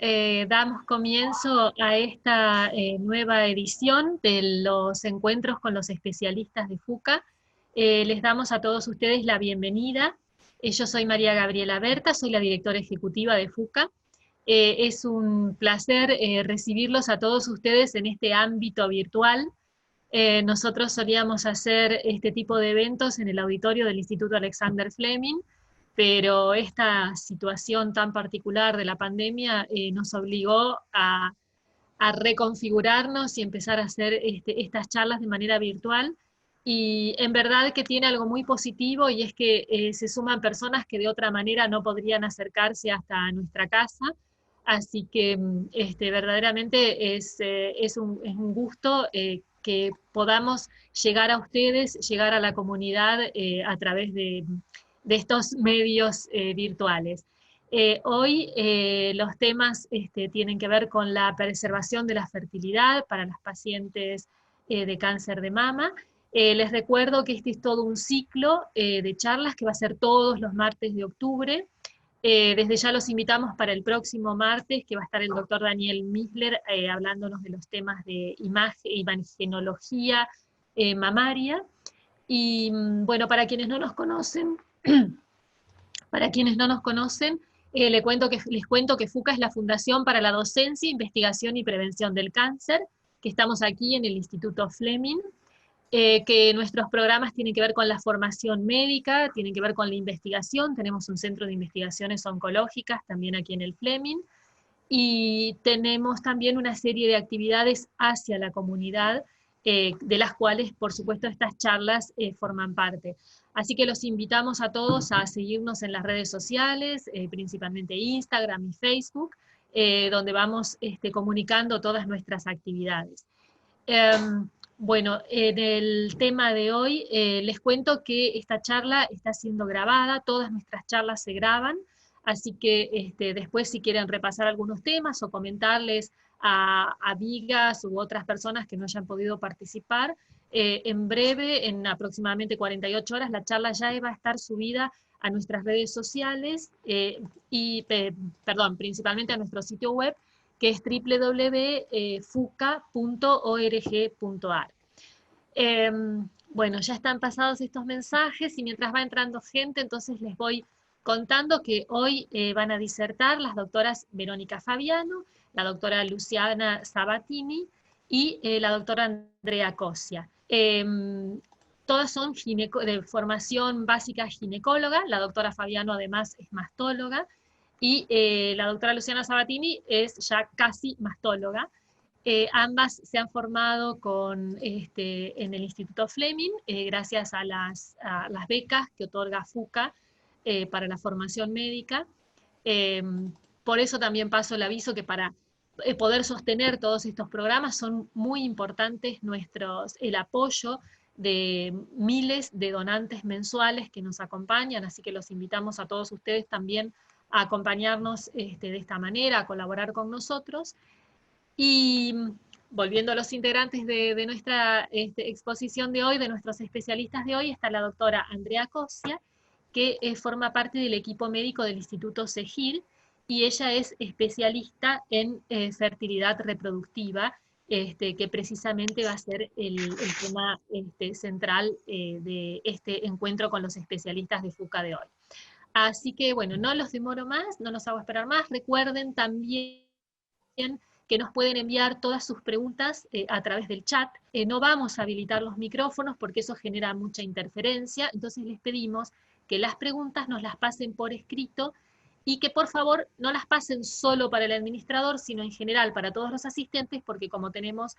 Damos comienzo a esta nueva edición de los encuentros con los especialistas de FUCA. Les damos a todos ustedes la bienvenida. Yo soy María Gabriela Berta, soy la directora ejecutiva de FUCA. Es un placer recibirlos a todos ustedes en este ámbito virtual. Nosotros solíamos hacer este tipo de eventos en el auditorio del Instituto Alexander Fleming, pero esta situación tan particular de la pandemia nos obligó a reconfigurarnos y empezar a hacer estas charlas de manera virtual. Y en verdad que tiene algo muy positivo, y es que se suman personas que de otra manera no podrían acercarse hasta nuestra casa. Así que verdaderamente es un gusto que podamos llegar a ustedes, llegar a la comunidad a través de estos medios virtuales. Hoy los temas tienen que ver con la preservación de la fertilidad para las pacientes de cáncer de mama. Les recuerdo que este es todo un ciclo de charlas que va a ser todos los martes de octubre. Desde ya los invitamos para el próximo martes, que va a estar el doctor Daniel Misler hablándonos de los temas de imagenología mamaria. Y bueno, para quienes no nos conocen, les cuento que FUCA es la Fundación para la Docencia, Investigación y Prevención del Cáncer, que estamos aquí en el Instituto Fleming, que nuestros programas tienen que ver con la formación médica, tienen que ver con la investigación. Tenemos un centro de investigaciones oncológicas también aquí en el Fleming, y tenemos también una serie de actividades hacia la comunidad, de las cuales, por supuesto, estas charlas forman parte. Así que los invitamos a todos a seguirnos en las redes sociales, principalmente Instagram y Facebook, donde vamos comunicando todas nuestras actividades. Bueno, en el tema de hoy les cuento que esta charla está siendo grabada, todas nuestras charlas se graban, así que después si quieren repasar algunos temas o comentarles a amigas u otras personas que no hayan podido participar, en breve, en aproximadamente 48 horas, la charla ya va a estar subida a nuestras redes sociales principalmente a nuestro sitio web, que es www.fuca.org.ar. Bueno, ya están pasados estos mensajes, y mientras va entrando gente, entonces les voy contando que hoy van a disertar las doctoras Verónica Fabiano, la doctora Luciana Sabatini y la doctora Andrea Cosia. Todas son de formación básica ginecóloga. La doctora Fabiano además es mastóloga, y la doctora Luciana Sabatini es ya casi mastóloga. Ambas se han formado en el Instituto Fleming, gracias a las becas que otorga FUCA para la formación médica. Por eso también paso el aviso que para poder sostener todos estos programas son muy importantes el apoyo de miles de donantes mensuales que nos acompañan, así que los invitamos a todos ustedes también a acompañarnos de esta manera, a colaborar con nosotros. Y volviendo a los integrantes de nuestra exposición de hoy, de nuestros especialistas de hoy, está la doctora Andrea Cosia, que forma parte del equipo médico del Instituto CEGIR, y ella es especialista en fertilidad reproductiva, que precisamente va a ser el tema central de este encuentro con los especialistas de FUCA de hoy. Así que bueno, no los demoro más, no los hago esperar más. Recuerden también que nos pueden enviar todas sus preguntas a través del chat. No vamos a habilitar los micrófonos porque eso genera mucha interferencia, entonces les pedimos que las preguntas nos las pasen por escrito, y que por favor no las pasen solo para el administrador, sino en general para todos los asistentes, porque como tenemos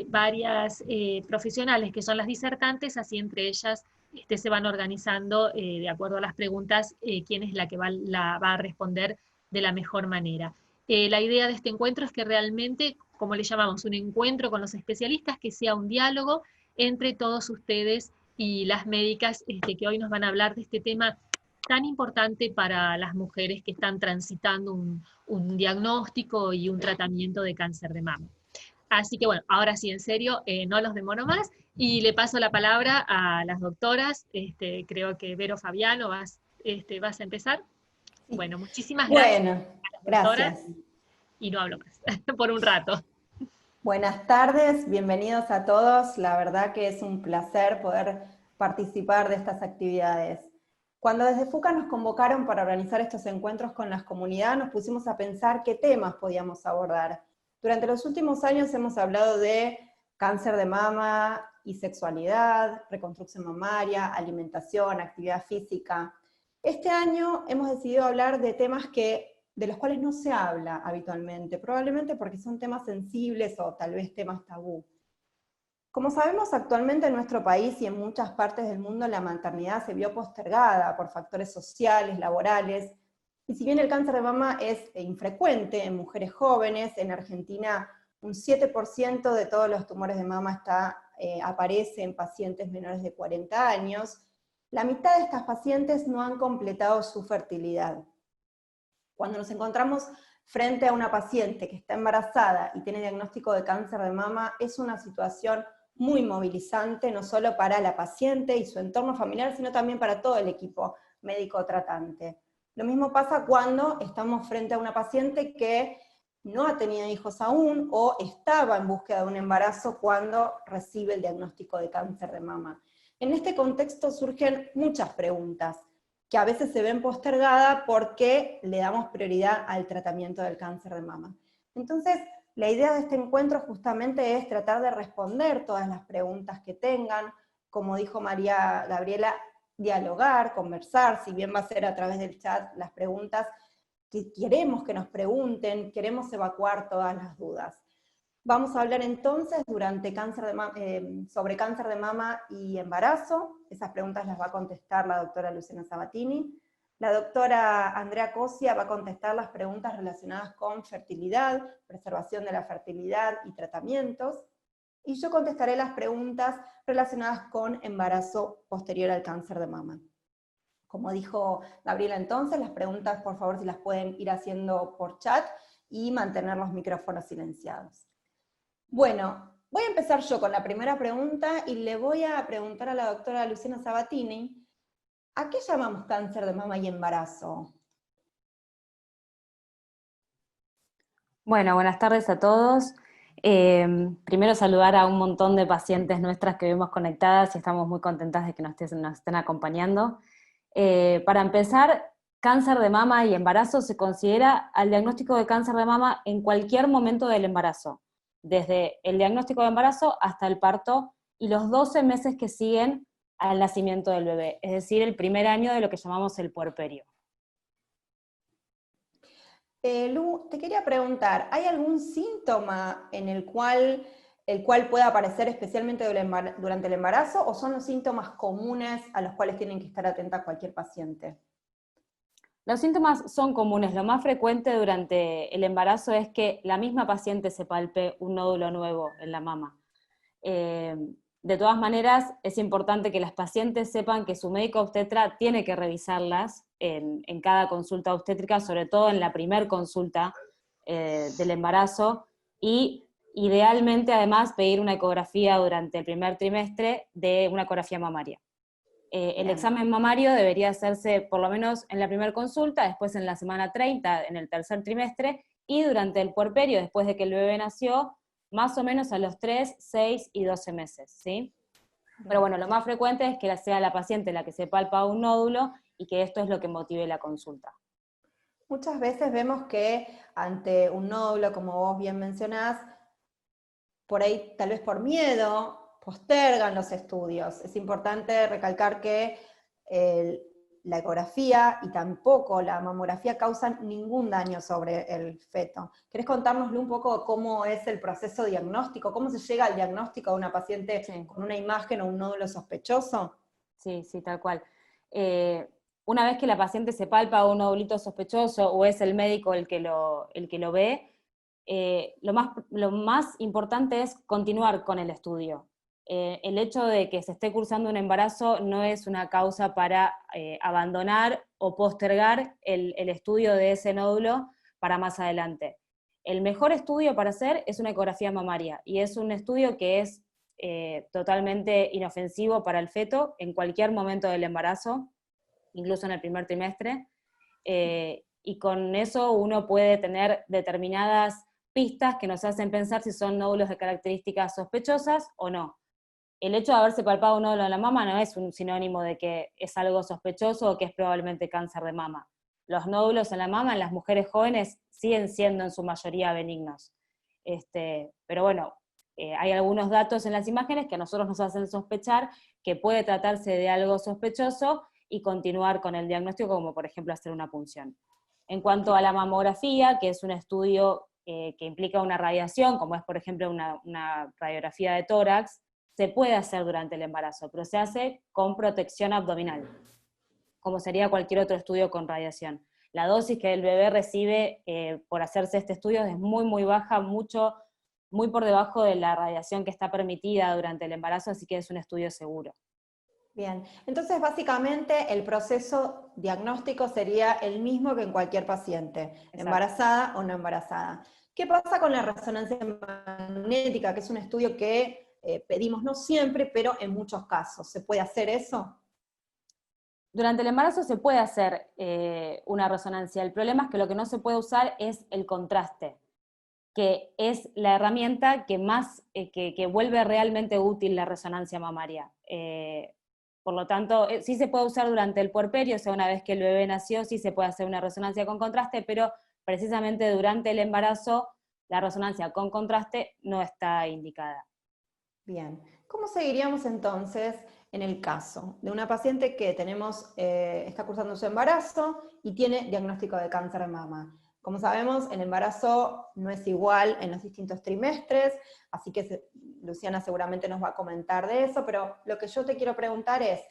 varias profesionales que son las disertantes, así entre ellas se van organizando de acuerdo a las preguntas, quién es la que va a responder de la mejor manera. La idea de este encuentro es que realmente, como le llamamos, un encuentro con los especialistas, que sea un diálogo entre todos ustedes y las médicas que hoy nos van a hablar de este tema tan importante para las mujeres que están transitando un diagnóstico y un tratamiento de cáncer de mama. Así que bueno, ahora sí, en serio, no los demoro más, y le paso la palabra a las doctoras. Creo que Vero Fabiano vas a empezar. Bueno, muchísimas gracias Bueno, a las doctoras. gracias. y no hablo más, por un rato. Buenas tardes, bienvenidos a todos. La verdad que es un placer poder participar de estas actividades. Cuando desde FUCA nos convocaron para organizar estos encuentros con las comunidades, nos pusimos a pensar qué temas podíamos abordar. Durante los últimos años hemos hablado de cáncer de mama y sexualidad, reconstrucción mamaria, alimentación, actividad física. Este año hemos decidido hablar de temas de los cuales no se habla habitualmente, probablemente porque son temas sensibles o tal vez temas tabú. Como sabemos, actualmente en nuestro país y en muchas partes del mundo la maternidad se vio postergada por factores sociales, laborales, y si bien el cáncer de mama es infrecuente en mujeres jóvenes, en Argentina un 7% de todos los tumores de mama aparece en pacientes menores de 40 años, la mitad de estas pacientes no han completado su fertilidad. Cuando nos encontramos frente a una paciente que está embarazada y tiene diagnóstico de cáncer de mama, es una situación muy movilizante, no solo para la paciente y su entorno familiar, sino también para todo el equipo médico tratante. Lo mismo pasa cuando estamos frente a una paciente que no ha tenido hijos aún, o estaba en búsqueda de un embarazo cuando recibe el diagnóstico de cáncer de mama. En este contexto surgen muchas preguntas, que a veces se ven postergadas porque le damos prioridad al tratamiento del cáncer de mama. Entonces, la idea de este encuentro justamente es tratar de responder todas las preguntas que tengan, como dijo María Gabriela, dialogar, conversar, si bien va a ser a través del chat las preguntas que queremos que nos pregunten, queremos evacuar todas las dudas. Vamos a hablar entonces sobre cáncer de mama y embarazo. Esas preguntas las va a contestar la doctora Luciana Sabatini. La doctora Andrea Cosia va a contestar las preguntas relacionadas con fertilidad, preservación de la fertilidad y tratamientos. Y yo contestaré las preguntas relacionadas con embarazo posterior al cáncer de mama. Como dijo Gabriela entonces, las preguntas por favor si las pueden ir haciendo por chat y mantener los micrófonos silenciados. Bueno, voy a empezar yo con la primera pregunta y le voy a preguntar a la doctora Luciana Sabatini, ¿a qué llamamos cáncer de mama y embarazo? Bueno, buenas tardes a todos. Primero saludar a un montón de pacientes nuestras que vemos conectadas y estamos muy contentas de que nos estén acompañando. Para empezar, cáncer de mama y embarazo se considera al diagnóstico de cáncer de mama en cualquier momento del embarazo, desde el diagnóstico de embarazo hasta el parto y los 12 meses que siguen al nacimiento del bebé, es decir, el primer año de lo que llamamos el puerperio. Lu, te quería preguntar, ¿hay algún síntoma en el cual pueda aparecer especialmente durante el embarazo, o son los síntomas comunes a los cuales tienen que estar atenta cualquier paciente? Los síntomas son comunes. Lo más frecuente durante el embarazo es que la misma paciente se palpe un nódulo nuevo en la mama. De todas maneras, es importante que las pacientes sepan que su médico obstetra tiene que revisarlas en cada consulta obstétrica, sobre todo en la primer consulta del embarazo, y idealmente además pedir una ecografía durante el primer trimestre de una ecografía mamaria. El examen mamario debería hacerse por lo menos en la primera consulta, después en la semana 30, en el tercer trimestre, y durante el puerperio, después de que el bebé nació, más o menos a los 3, 6 y 12 meses, ¿sí? Pero bueno, lo más frecuente es que sea la paciente la que se palpa un nódulo y que esto es lo que motive la consulta. Muchas veces vemos que ante un nódulo, como vos bien mencionás, por ahí tal vez por miedo, postergan los estudios. Es importante recalcar que la ecografía y tampoco la mamografía causan ningún daño sobre el feto. ¿Querés contárnosle un poco cómo es el proceso diagnóstico? ¿Cómo se llega al diagnóstico de una paciente con una imagen o un nódulo sospechoso? Sí, sí, tal cual. Una vez que la paciente se palpa un nódulito sospechoso o es el médico el que lo ve, lo más importante es continuar con el estudio. El hecho de que se esté cursando un embarazo no es una causa para abandonar o postergar el estudio de ese nódulo para más adelante. El mejor estudio para hacer es una ecografía mamaria, y es un estudio que es totalmente inofensivo para el feto en cualquier momento del embarazo, incluso en el primer trimestre, y con eso uno puede tener determinadas pistas que nos hacen pensar si son nódulos de características sospechosas o no. El hecho de haberse palpado un nódulo en la mama no es un sinónimo de que es algo sospechoso o que es probablemente cáncer de mama. Los nódulos en la mama en las mujeres jóvenes siguen siendo en su mayoría benignos. Pero bueno, hay algunos datos en las imágenes que a nosotros nos hacen sospechar que puede tratarse de algo sospechoso y continuar con el diagnóstico, como por ejemplo hacer una punción. En cuanto a la mamografía, que es un estudio que implica una radiación, como es por ejemplo una radiografía de tórax, se puede hacer durante el embarazo, pero se hace con protección abdominal, como sería cualquier otro estudio con radiación. La dosis que el bebé recibe por hacerse este estudio es muy, muy baja, muy por debajo de la radiación que está permitida durante el embarazo, así que es un estudio seguro. Bien, entonces básicamente el proceso diagnóstico sería el mismo que en cualquier paciente, Exacto. Embarazada o no embarazada. ¿Qué pasa con la resonancia magnética, que es un estudio que pedimos no siempre, pero en muchos casos? ¿Se puede hacer eso? Durante el embarazo se puede hacer una resonancia. El problema es que lo que no se puede usar es el contraste, que es la herramienta que más, que vuelve realmente útil la resonancia mamaria. Por lo tanto, sí se puede usar durante el puerperio, o sea, una vez que el bebé nació, sí se puede hacer una resonancia con contraste, pero precisamente durante el embarazo, la resonancia con contraste no está indicada. Bien, ¿cómo seguiríamos entonces en el caso de una paciente que está cursando su embarazo y tiene diagnóstico de cáncer de mama? Como sabemos, el embarazo no es igual en los distintos trimestres, así que Luciana seguramente nos va a comentar de eso, pero lo que yo te quiero preguntar es,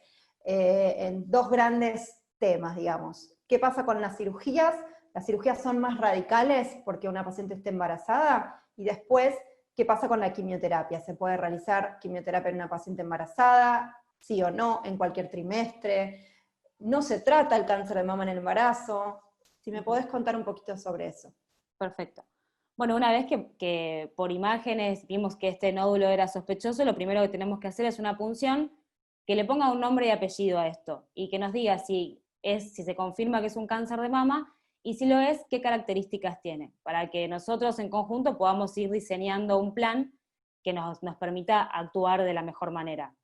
en dos grandes temas, digamos. ¿Qué pasa con las cirugías? ¿Las cirugías son más radicales porque una paciente esté embarazada? Y después, ¿qué pasa con la quimioterapia? ¿Se puede realizar quimioterapia en una paciente embarazada? ¿Sí o no? ¿En cualquier trimestre? ¿No se trata el cáncer de mama en el embarazo? Si me podés contar un poquito sobre eso. Perfecto. Bueno, una vez que por imágenes vimos que este nódulo era sospechoso, lo primero que tenemos que hacer es una punción que le ponga un nombre y apellido a esto, y que nos diga si se confirma que es un cáncer de mama, y si lo es, qué características tiene, para que nosotros en conjunto podamos ir diseñando un plan que nos permita actuar de la mejor manera.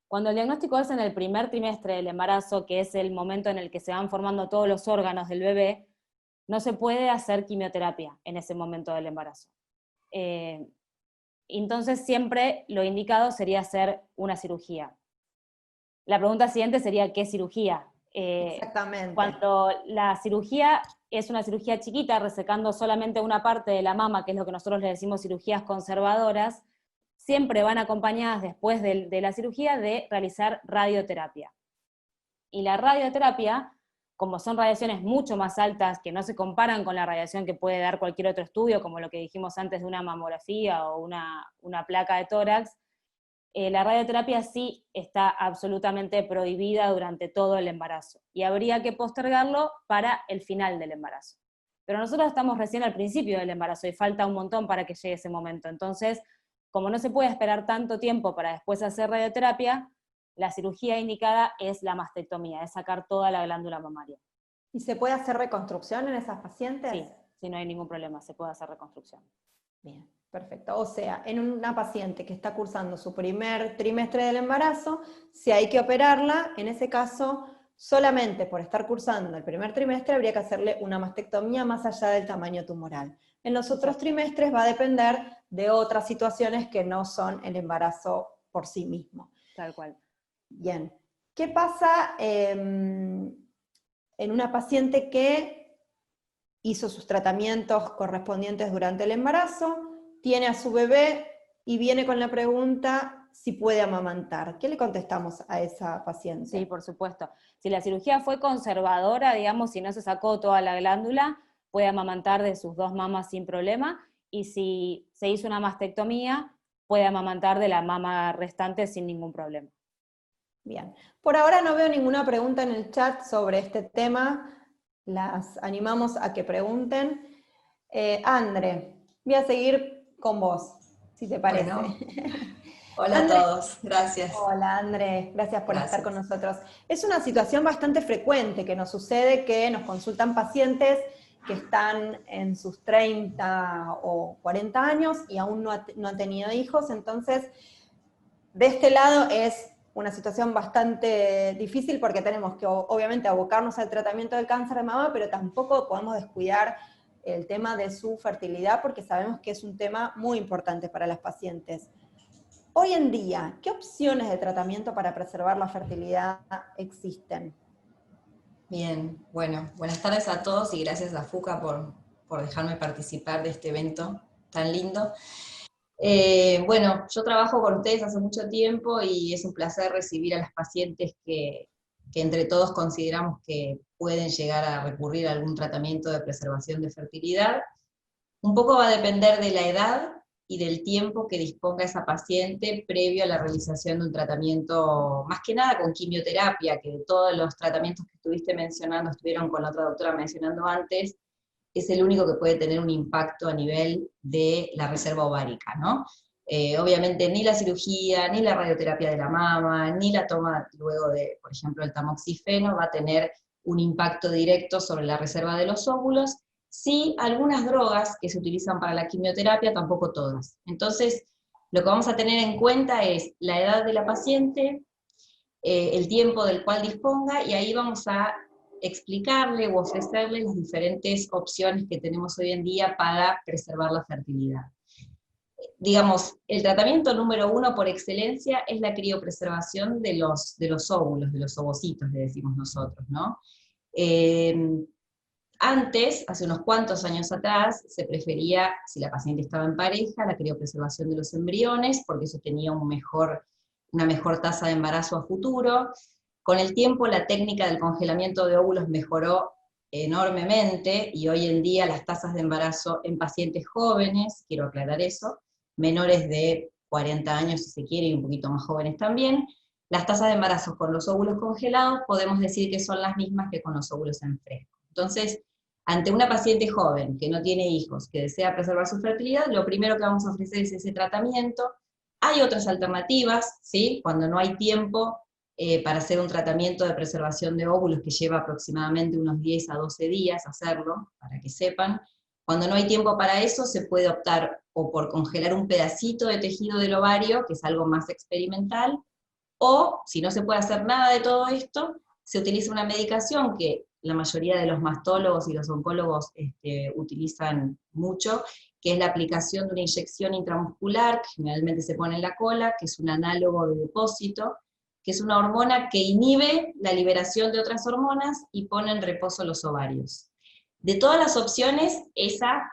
Cuando el diagnóstico es en el primer trimestre del embarazo, que es el momento en el que se van formando todos los órganos del bebé, no se puede hacer quimioterapia en ese momento del embarazo. Entonces siempre lo indicado sería hacer una cirugía. La pregunta siguiente sería, ¿qué cirugía? Exactamente. Cuando la cirugía es una cirugía chiquita, resecando solamente una parte de la mama, que es lo que nosotros le decimos cirugías conservadoras, siempre van acompañadas después de la cirugía de realizar radioterapia. Y la radioterapia, como son radiaciones mucho más altas, que no se comparan con la radiación que puede dar cualquier otro estudio, como lo que dijimos antes de una mamografía o una placa de tórax, la radioterapia sí está absolutamente prohibida durante todo el embarazo, y habría que postergarlo para el final del embarazo. Pero nosotros estamos recién al principio del embarazo y falta un montón para que llegue ese momento. Entonces, como no se puede esperar tanto tiempo para después hacer radioterapia, la cirugía indicada es la mastectomía, es sacar toda la glándula mamaria. ¿Y se puede hacer reconstrucción en esas pacientes? Sí, no hay ningún problema, se puede hacer reconstrucción. Bien, perfecto. O sea, en una paciente que está cursando su primer trimestre del embarazo, si hay que operarla, en ese caso, solamente por estar cursando el primer trimestre habría que hacerle una mastectomía más allá del tamaño tumoral. En los otros trimestres va a depender de otras situaciones que no son el embarazo por sí mismo. Tal cual. Bien. ¿Qué pasa en una paciente que hizo sus tratamientos correspondientes durante el embarazo, tiene a su bebé y viene con la pregunta si puede amamantar? ¿Qué le contestamos a esa paciente? Sí, por supuesto. Si la cirugía fue conservadora, digamos, si no se sacó toda la glándula, puede amamantar de sus dos mamas sin problema, y si se hizo una mastectomía, puede amamantar de la mama restante sin ningún problema. Bien. Por ahora no veo ninguna pregunta en el chat sobre este tema. Las animamos a que pregunten. Andre, voy a seguir con vos, si te parece. Bueno. Hola a André, todos, gracias. hola André, gracias por estar con Gracias. nosotros. Es una situación bastante frecuente que nos sucede, que nos consultan pacientes que están en sus 30 o 40 años y aún no han tenido hijos, entonces de este lado es una situación bastante difícil porque tenemos que obviamente abocarnos al tratamiento del cáncer de mama, pero tampoco podemos descuidar el tema de su fertilidad porque sabemos que es un tema muy importante para las pacientes. Hoy en día, ¿qué opciones de tratamiento para preservar la fertilidad existen? Bien, bueno, buenas tardes a todos y gracias a FUCA por dejarme participar de este evento tan lindo. Bueno, yo trabajo con ustedes hace mucho tiempo y es un placer recibir a las pacientes que entre todos consideramos que pueden llegar a recurrir a algún tratamiento de preservación de fertilidad. Un poco va a depender de la edad y del tiempo que disponga esa paciente previo a la realización de un tratamiento, más que nada con quimioterapia, que de todos los tratamientos que estuviste mencionando, estuvieron con la otra doctora mencionando antes, es el único que puede tener un impacto a nivel de la reserva ovárica, ¿no? Obviamente ni la cirugía, ni la radioterapia de la mama, ni la toma luego de, por ejemplo, el tamoxifeno va a tener un impacto directo sobre la reserva de los óvulos. Sí, algunas drogas que se utilizan para la quimioterapia, tampoco todas. Entonces, lo que vamos a tener en cuenta es la edad de la paciente, el tiempo del cual disponga, y ahí vamos a explicarle o ofrecerle las diferentes opciones que tenemos hoy en día para preservar la fertilidad. Digamos, el tratamiento número 1 por excelencia es la criopreservación de los óvulos, de los ovocitos, le decimos nosotros, ¿no? Antes, hace unos cuantos años atrás, se prefería, si la paciente estaba en pareja, la criopreservación de los embriones, porque eso tenía una mejor tasa de embarazo a futuro. Con el tiempo, la técnica del congelamiento de óvulos mejoró enormemente, y hoy en día las tasas de embarazo en pacientes jóvenes, quiero aclarar eso, menores de 40 años si se quiere, y un poquito más jóvenes también, las tasas de embarazo con los óvulos congelados podemos decir que son las mismas que con los óvulos en fresco. Entonces, ante una paciente joven que no tiene hijos, que desea preservar su fertilidad, lo primero que vamos a ofrecer es ese tratamiento. Hay otras alternativas, ¿sí? Cuando no hay tiempo para hacer un tratamiento de preservación de óvulos que lleva aproximadamente unos 10 a 12 días hacerlo, para que sepan. Cuando no hay tiempo para eso, se puede optar o por congelar un pedacito de tejido del ovario, que es algo más experimental, o si no se puede hacer nada de todo esto, se utiliza una medicación que la mayoría de los mastólogos y los oncólogos utilizan mucho, que es la aplicación de una inyección intramuscular, que generalmente se pone en la cola, que es un análogo de depósito, que es una hormona que inhibe la liberación de otras hormonas y pone en reposo los ovarios. De todas las opciones, esa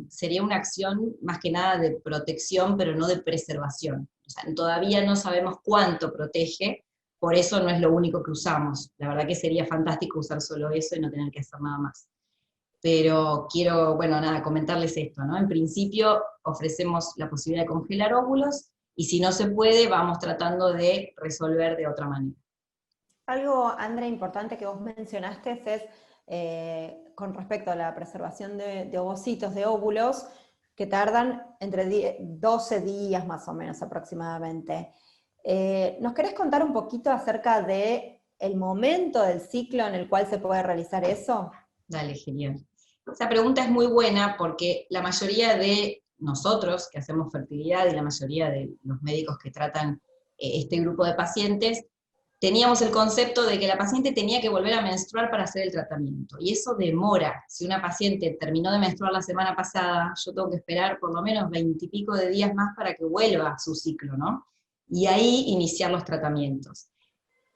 sería una acción más que nada de protección, pero no de preservación. O sea, todavía no sabemos cuánto protege, por eso no es lo único que usamos. La verdad que sería fantástico usar solo eso y no tener que hacer nada más. Pero quiero, bueno, nada, comentarles esto, ¿no? En principio ofrecemos la posibilidad de congelar óvulos, y si no se puede, vamos tratando de resolver de otra manera. Algo, André, importante que vos mencionaste es con respecto a la preservación de ovocitos, de óvulos, que tardan entre 12 días más o menos aproximadamente. ¿Nos querés contar un poquito acerca del momento del ciclo en el cual se puede realizar eso? Dale, genial. Esa pregunta es muy buena porque la mayoría de nosotros que hacemos fertilidad y la mayoría de los médicos que tratan este grupo de pacientes, teníamos el concepto de que la paciente tenía que volver a menstruar para hacer el tratamiento, y eso demora. Si una paciente terminó de menstruar la semana pasada, yo tengo que esperar por lo menos 20 y pico de días más para que vuelva a su ciclo, ¿no? Y ahí iniciar los tratamientos.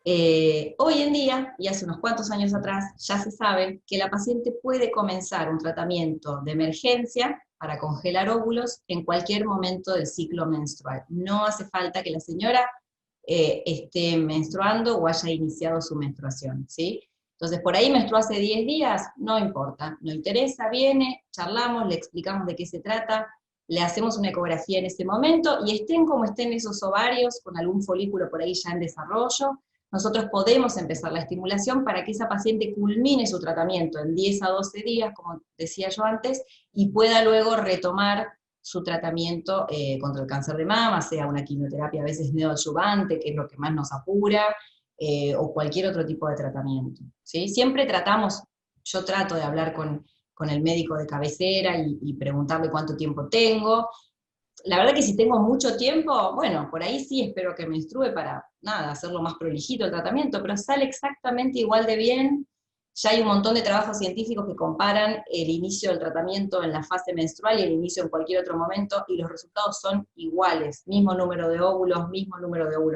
Hoy en día, y hace unos cuantos años atrás, ya se sabe que la paciente puede comenzar un tratamiento de emergencia para congelar óvulos en cualquier momento del ciclo menstrual. No hace falta que la señora esté menstruando o haya iniciado su menstruación, ¿sí? Entonces, por ahí menstruó hace 10 días, no importa, no interesa, viene, charlamos, le explicamos de qué se trata, le hacemos una ecografía en ese momento, y estén como estén esos ovarios, con algún folículo por ahí ya en desarrollo, nosotros podemos empezar la estimulación para que esa paciente culmine su tratamiento en 10 a 12 días, como decía yo antes, y pueda luego retomar su tratamiento contra el cáncer de mama, sea una quimioterapia a veces neoadyuvante, que es lo que más nos apura, o cualquier otro tipo de tratamiento, ¿sí? Siempre yo trato de hablar con el médico de cabecera y preguntarle cuánto tiempo tengo. La verdad que si tengo mucho tiempo, bueno, por ahí sí espero que menstrue para, nada, hacerlo más prolijito el tratamiento, pero sale exactamente igual de bien. Ya hay un montón de trabajos científicos que comparan el inicio del tratamiento en la fase menstrual y el inicio en cualquier otro momento, y los resultados son iguales. Mismo número de óvulos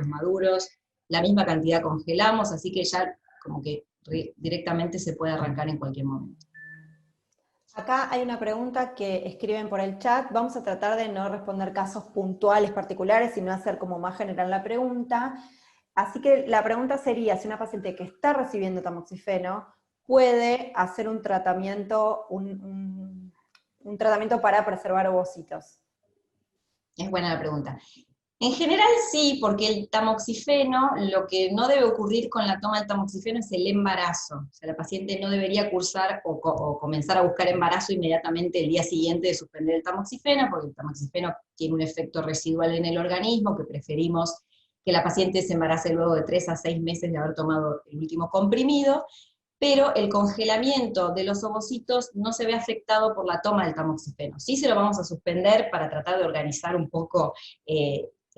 maduros, la misma cantidad congelamos, así que ya como que directamente se puede arrancar en cualquier momento. Acá hay una pregunta que escriben por el chat. Vamos a tratar de no responder casos puntuales, particulares, sino hacer como más general la pregunta. Así que la pregunta sería, si una paciente que está recibiendo tamoxifeno puede hacer un tratamiento, un tratamiento para preservar ovocitos. Es buena la pregunta. En general sí, porque el tamoxifeno, lo que no debe ocurrir con la toma del tamoxifeno es el embarazo. O sea, la paciente no debería cursar o comenzar a buscar embarazo inmediatamente el día siguiente de suspender el tamoxifeno, porque el tamoxifeno tiene un efecto residual en el organismo, que preferimos que la paciente se embarace luego de 3 a 6 meses de haber tomado el último comprimido, pero el congelamiento de los ovocitos no se ve afectado por la toma del tamoxifeno. Sí se lo vamos a suspender para tratar de organizar un poco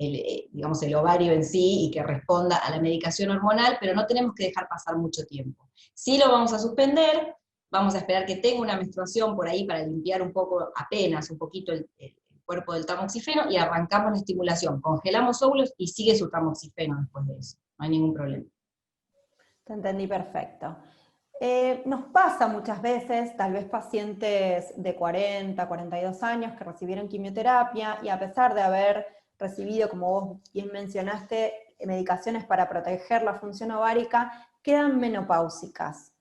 digamos, el ovario en sí y que responda a la medicación hormonal, pero no tenemos que dejar pasar mucho tiempo. Sí lo vamos a suspender, vamos a esperar que tenga una menstruación por ahí para limpiar un poco, apenas un poquito el cuerpo del tamoxifeno, y arrancamos la estimulación, congelamos óvulos y sigue su tamoxifeno después de eso, no hay ningún problema. Te entendí perfecto. Nos pasa muchas veces, tal vez pacientes de 40, 42 años que recibieron quimioterapia y a pesar de haber recibido, como vos bien mencionaste, medicaciones para proteger la función ovárica, quedan menopáusicas.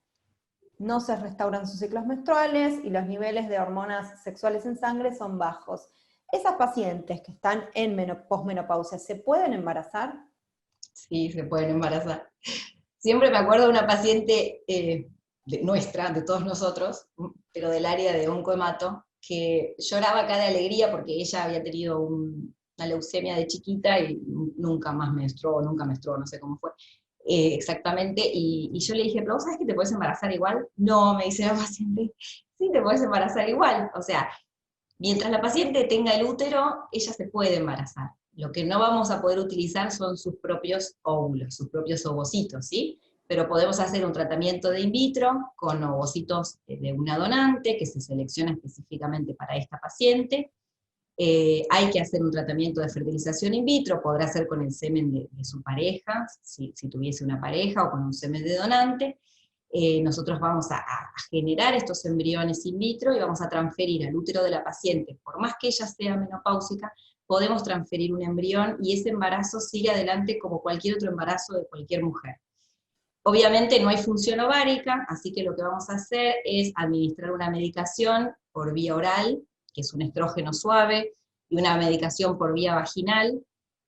No se restauran sus ciclos menstruales y los niveles de hormonas sexuales en sangre son bajos. ¿Esas pacientes que están en posmenopausia se pueden embarazar? Sí, se pueden embarazar. Siempre me acuerdo de una paciente nuestra, de todos nosotros, pero del área de oncohemato, que lloraba acá de alegría porque ella había tenido una leucemia de chiquita y nunca menstruó, no sé cómo fue exactamente, y yo le dije, pero ¿vos sabés que te puedes embarazar igual? No, me dice la paciente, sí, te puedes embarazar igual. O sea, mientras la paciente tenga el útero, ella se puede embarazar. Lo que no vamos a poder utilizar son sus propios óvulos, sus propios ovocitos, ¿sí? Pero podemos hacer un tratamiento de in vitro con ovocitos de una donante que se selecciona específicamente para esta paciente. Hay que hacer un tratamiento de fertilización in vitro, podrá ser con el semen de su pareja, si tuviese una pareja, o con un semen de donante. Nosotros vamos a generar estos embriones in vitro y vamos a transferir al útero de la paciente. Por más que ella sea menopáusica, podemos transferir un embrión y ese embarazo sigue adelante como cualquier otro embarazo de cualquier mujer. Obviamente no hay función ovárica, así que lo que vamos a hacer es administrar una medicación por vía oral, que es un estrógeno suave, y una medicación por vía vaginal,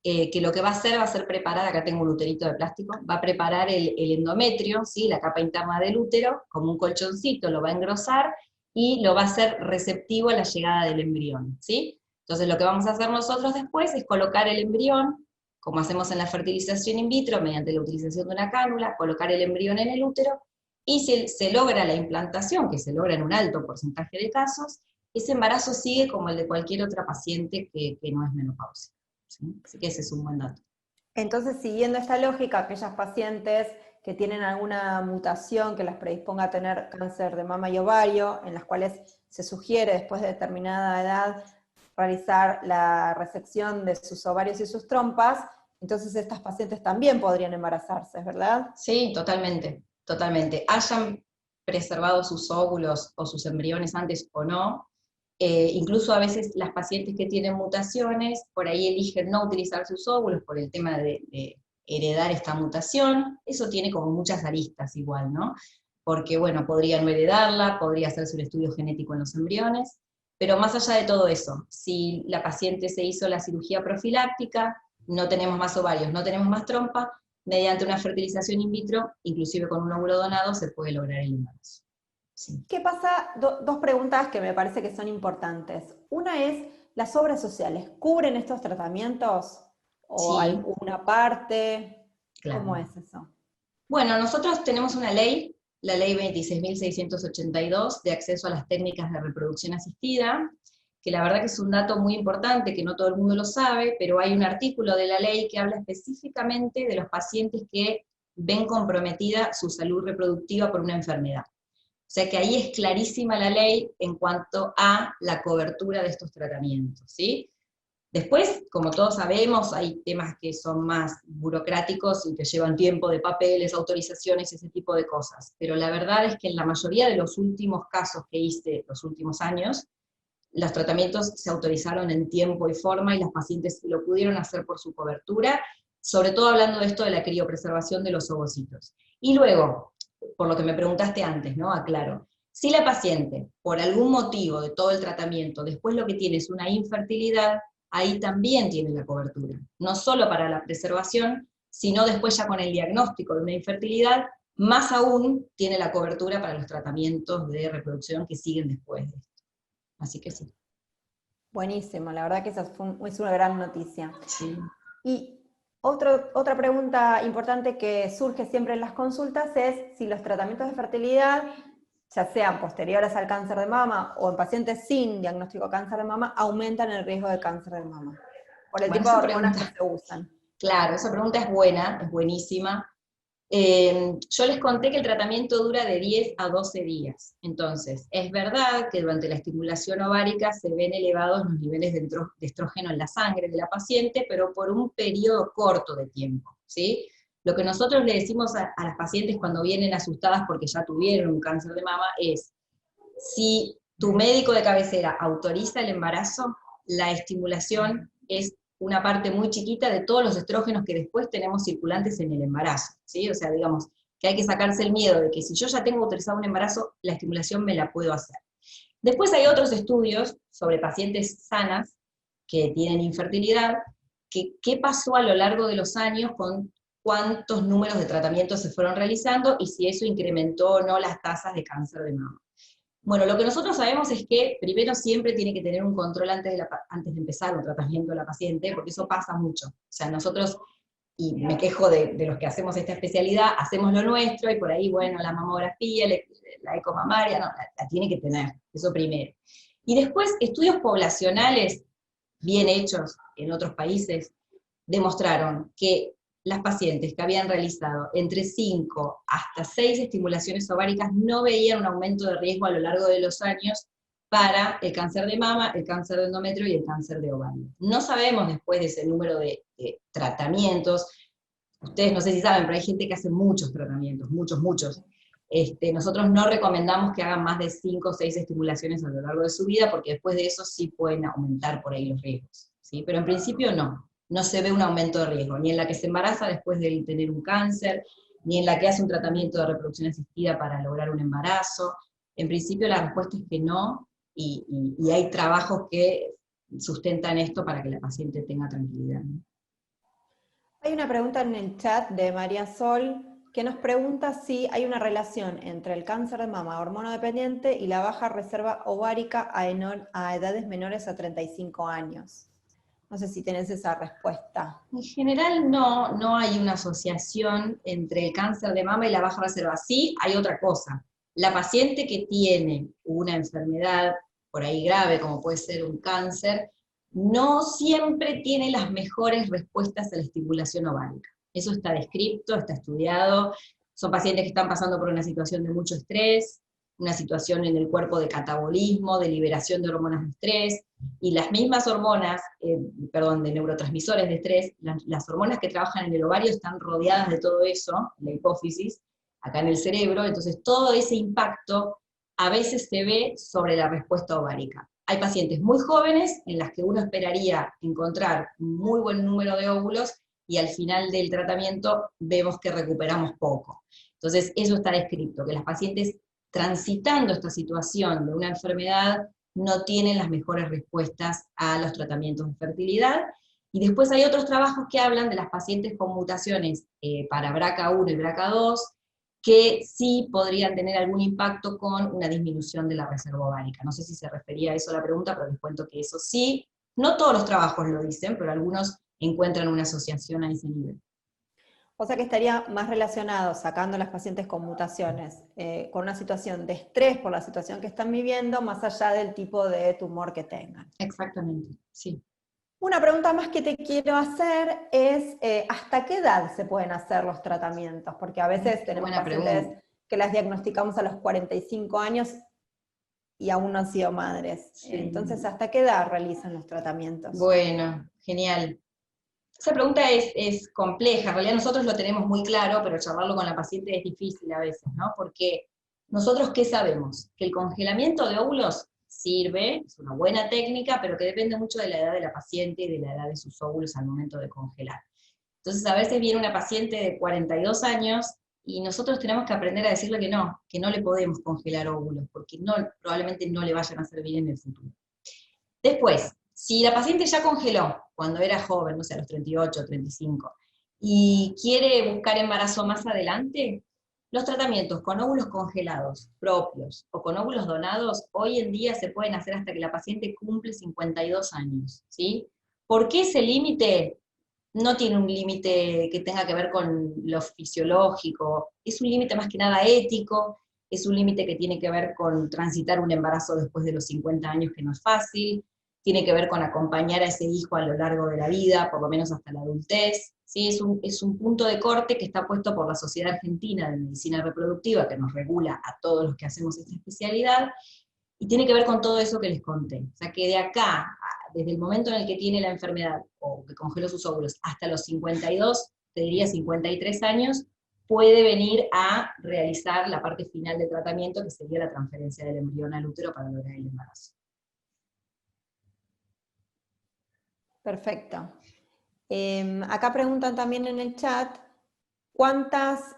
que lo que va a hacer preparar, acá tengo un uterito de plástico, va a preparar el endometrio, ¿sí? La capa interna del útero, como un colchoncito, lo va a engrosar, y lo va a hacer receptivo a la llegada del embrión, ¿sí? Entonces lo que vamos a hacer nosotros después es colocar el embrión, como hacemos en la fertilización in vitro, mediante la utilización de una cánula, colocar el embrión en el útero, y si se logra la implantación, que se logra en un alto porcentaje de casos, ese embarazo sigue como el de cualquier otra paciente que no es menopáusica, ¿sí? Así que ese es un buen dato. Entonces, siguiendo esta lógica, aquellas pacientes que tienen alguna mutación que las predisponga a tener cáncer de mama y ovario, en las cuales se sugiere después de determinada edad realizar la resección de sus ovarios y sus trompas, entonces estas pacientes también podrían embarazarse, ¿verdad? Sí, totalmente, totalmente. Hayan preservado sus óvulos o sus embriones antes o no, incluso a veces las pacientes que tienen mutaciones, por ahí eligen no utilizar sus óvulos por el tema de heredar esta mutación. Eso tiene como muchas aristas igual, ¿no? Porque, bueno, podría no heredarla, podría hacerse un estudio genético en los embriones, pero más allá de todo eso, si la paciente se hizo la cirugía profiláctica, no tenemos más ovarios, no tenemos más trompa, mediante una fertilización in vitro, inclusive con un óvulo donado, se puede lograr el embarazo. Sí. ¿Qué pasa? Dos preguntas que me parece que son importantes. Una es, ¿las obras sociales cubren estos tratamientos? ¿O Sí, alguna parte? ¿Cómo claro. es eso? Bueno, nosotros tenemos una ley, la ley 26.682, de acceso a las técnicas de reproducción asistida, que la verdad que es un dato muy importante, que no todo el mundo lo sabe, pero hay un artículo de la ley que habla específicamente de los pacientes que ven comprometida su salud reproductiva por una enfermedad. O sea que ahí es clarísima la ley en cuanto a la cobertura de estos tratamientos, ¿sí? Después, como todos sabemos, hay temas que son más burocráticos y que llevan tiempo de papeles, autorizaciones, ese tipo de cosas. Pero la verdad es que en la mayoría de los últimos casos que hice los últimos años, los tratamientos se autorizaron en tiempo y forma y las pacientes lo pudieron hacer por su cobertura, sobre todo hablando de esto de la criopreservación de los ovocitos. Y luego, por lo que me preguntaste antes, ¿no? Aclaro. Si la paciente, por algún motivo de todo el tratamiento, después lo que tiene es una infertilidad, ahí también tiene la cobertura. No solo para la preservación, sino después ya con el diagnóstico de una infertilidad, más aún tiene la cobertura para los tratamientos de reproducción que siguen después de esto. Así que sí. Buenísimo, la verdad que esa es una gran noticia. Sí. Y otra pregunta importante que surge siempre en las consultas es si los tratamientos de fertilidad, ya sean posteriores al cáncer de mama o en pacientes sin diagnóstico de cáncer de mama, aumentan el riesgo de cáncer de mama, por el Bueno, tipo de esa hormonas pregunta, que se usan. claro, esa pregunta es buena, es buenísima. Yo les conté que el tratamiento dura de 10 a 12 días. Entonces, es verdad que durante la estimulación ovárica se ven elevados los niveles de estrógeno en la sangre de la paciente, pero por un periodo corto de tiempo, ¿sí? Lo que nosotros le decimos a las pacientes cuando vienen asustadas porque ya tuvieron un cáncer de mama es, si tu médico de cabecera autoriza el embarazo, la estimulación es una parte muy chiquita de todos los estrógenos que después tenemos circulantes en el embarazo, ¿sí? O sea, digamos que hay que sacarse el miedo de que si yo ya tengo autorizado un embarazo, la estimulación me la puedo hacer. Después hay otros estudios sobre pacientes sanas que tienen infertilidad, que qué pasó a lo largo de los años con cuántos números de tratamientos se fueron realizando y si eso incrementó o no las tasas de cáncer de mama. Bueno, lo que nosotros sabemos es que primero siempre tiene que tener un control antes de empezar un tratamiento de la paciente, porque eso pasa mucho. O sea, nosotros, y me quejo de los que hacemos esta especialidad, hacemos lo nuestro y por ahí, bueno, la mamografía, la ecomamaria, no, la tiene que tener, eso primero. Y después, estudios poblacionales bien hechos en otros países demostraron que las pacientes que habían realizado entre 5 hasta 6 estimulaciones ováricas no veían un aumento de riesgo a lo largo de los años para el cáncer de mama, el cáncer de endometrio y el cáncer de ovario. No sabemos después de ese número de tratamientos, ustedes no sé si saben, pero hay gente que hace muchos tratamientos, muchos. Nosotros no recomendamos que hagan más de 5 o 6 estimulaciones a lo largo de su vida, porque después de eso sí pueden aumentar por ahí los riesgos, ¿sí? Pero en principio no se ve un aumento de riesgo, ni en la que se embaraza después de tener un cáncer, ni en la que hace un tratamiento de reproducción asistida para lograr un embarazo. En principio la respuesta es que no, y hay trabajos que sustentan esto para que la paciente tenga tranquilidad, ¿no? Hay una pregunta en el chat de María Sol que nos pregunta si hay una relación entre el cáncer de mama hormonodependiente y la baja reserva ovárica a edades menores a 35 años. No sé si tenés esa respuesta. En general no hay una asociación entre el cáncer de mama y la baja reserva. Sí, hay otra cosa. La paciente que tiene una enfermedad por ahí grave, como puede ser un cáncer, no siempre tiene las mejores respuestas a la estimulación ovárica. Eso está descrito, está estudiado. Son pacientes que están pasando por una situación de mucho estrés, una situación en el cuerpo de catabolismo, de liberación de hormonas de estrés, y las mismas hormonas, de neurotransmisores de estrés, las hormonas que trabajan en el ovario están rodeadas de todo eso, la hipófisis, acá en el cerebro, entonces todo ese impacto a veces se ve sobre la respuesta ovárica. Hay pacientes muy jóvenes en las que uno esperaría encontrar un muy buen número de óvulos y al final del tratamiento vemos que recuperamos poco. Entonces eso está descrito, que las pacientes transitando esta situación de una enfermedad no tienen las mejores respuestas a los tratamientos de fertilidad. Y después hay otros trabajos que hablan de las pacientes con mutaciones para BRCA1 y BRCA2, que sí podrían tener algún impacto con una disminución de la reserva ovárica. No sé si se refería a eso la pregunta, pero les cuento que eso sí, No todos los trabajos lo dicen, pero algunos encuentran una asociación a ese nivel. O sea que estaría más relacionado, sacando a las pacientes con mutaciones, con una situación de estrés por la situación que están viviendo, más allá del tipo de tumor que tengan. Exactamente, sí. Una pregunta más que te quiero hacer es, ¿hasta qué edad se pueden hacer los tratamientos? Porque a veces tenemos Buena pacientes pregunta. que las diagnosticamos a los 45 años y aún no han sido madres. Sí. Entonces, ¿hasta qué edad realizan los tratamientos? Bueno, genial. Esa pregunta es compleja, en realidad nosotros lo tenemos muy claro, pero charlarlo con la paciente es difícil a veces, ¿no? Porque nosotros, ¿qué sabemos? Que el congelamiento de óvulos sirve, es una buena técnica, pero que depende mucho de la edad de la paciente y de la edad de sus óvulos al momento de congelar. Entonces a veces viene una paciente de 42 años y nosotros tenemos que aprender a decirle que no le podemos congelar óvulos, porque probablemente no le vayan a servir en el futuro. Después, si la paciente ya congeló cuando era joven, no sé, a los 38, 35, y quiere buscar embarazo más adelante, los tratamientos con óvulos congelados propios o con óvulos donados hoy en día se pueden hacer hasta que la paciente cumple 52 años, ¿sí? ¿Por qué ese límite? No tiene un límite que tenga que ver con lo fisiológico, es un límite más que nada ético, es un límite que tiene que ver con transitar un embarazo después de los 50 años, que no es fácil, tiene que ver con acompañar a ese hijo a lo largo de la vida, por lo menos hasta la adultez, ¿sí? Es un punto de corte que está puesto por la Sociedad Argentina de Medicina Reproductiva, que nos regula a todos los que hacemos esta especialidad, y tiene que ver con todo eso que les conté. O sea, que de acá, desde el momento en el que tiene la enfermedad, o que congeló sus óvulos, hasta los 52, te diría 53 años, puede venir a realizar la parte final del tratamiento, que sería la transferencia del embrión al útero para lograr el embarazo. Perfecto. Acá preguntan también en el chat, ¿cuántas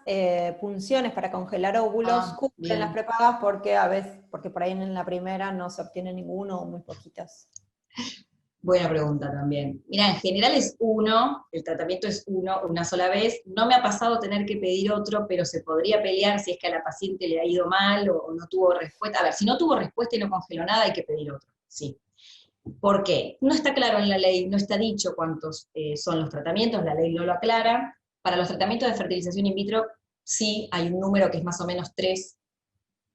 punciones para congelar óvulos cumplen las prepagas? Porque por ahí en la primera no se obtiene ninguno o muy poquitas. Buena pregunta también. Mira, en general es uno, el tratamiento es uno, una sola vez. No me ha pasado tener que pedir otro, pero se podría pelear si es que a la paciente le ha ido mal o no tuvo respuesta. A ver, si no tuvo respuesta y no congeló nada, hay que pedir otro, sí. ¿Por qué? No está claro en la ley, no está dicho cuántos son los tratamientos, la ley no lo aclara. Para los tratamientos de fertilización in vitro, sí, hay un número que es más o menos 3,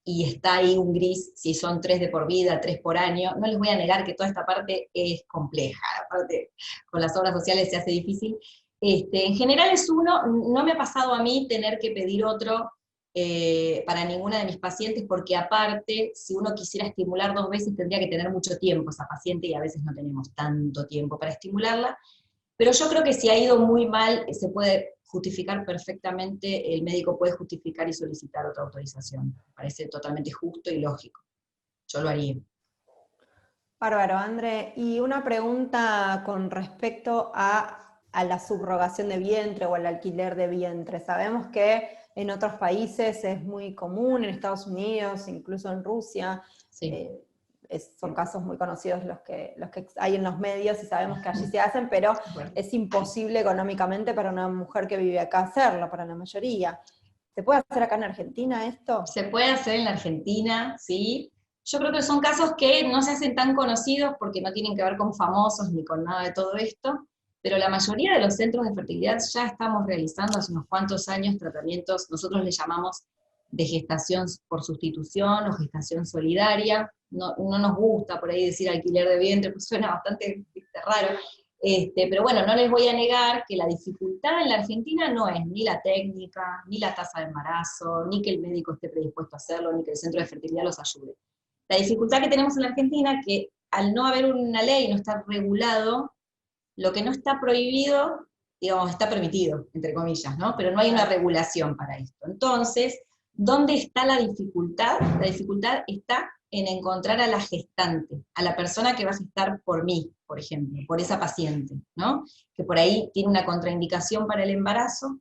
y está ahí un gris, si son 3 de por vida, 3 por año. No les voy a negar que toda esta parte es compleja, aparte con las obras sociales se hace difícil. En general es uno, no me ha pasado a mí tener que pedir otro para ninguna de mis pacientes, porque aparte, si uno quisiera estimular 2 veces, tendría que tener mucho tiempo esa paciente, y a veces no tenemos tanto tiempo para estimularla, pero yo creo que si ha ido muy mal, se puede justificar perfectamente, el médico puede justificar y solicitar otra autorización. Me parece totalmente justo y lógico. Yo lo haría. Bárbaro, André. Y una pregunta con respecto a la subrogación de vientre o al alquiler de vientre. Sabemos que en otros países es muy común, en Estados Unidos, incluso en Rusia. Sí. Son casos muy conocidos los que hay en los medios y sabemos que allí se hacen, pero es imposible económicamente para una mujer que vive acá hacerlo, para la mayoría. ¿Se puede hacer acá en Argentina esto? Se puede hacer en la Argentina, sí. Yo creo que son casos que no se hacen tan conocidos porque no tienen que ver con famosos ni con nada de todo esto, pero la mayoría de los centros de fertilidad ya estamos realizando hace unos cuantos años tratamientos, nosotros le llamamos de gestación por sustitución o gestación solidaria. No nos gusta por ahí decir alquiler de vientre, pues suena bastante raro, pero bueno, no les voy a negar que la dificultad en la Argentina no es ni la técnica, ni la tasa de embarazo, ni que el médico esté predispuesto a hacerlo, ni que el centro de fertilidad los ayude. La dificultad que tenemos en la Argentina es que al no haber una ley, no estar regulado, lo que no está prohibido, digamos, está permitido, entre comillas, ¿no? Pero no hay una regulación para esto. Entonces, ¿dónde está la dificultad? La dificultad está en encontrar a la gestante, a la persona que va a gestar por mí, por ejemplo, por esa paciente, ¿no? Que por ahí tiene una contraindicación para el embarazo.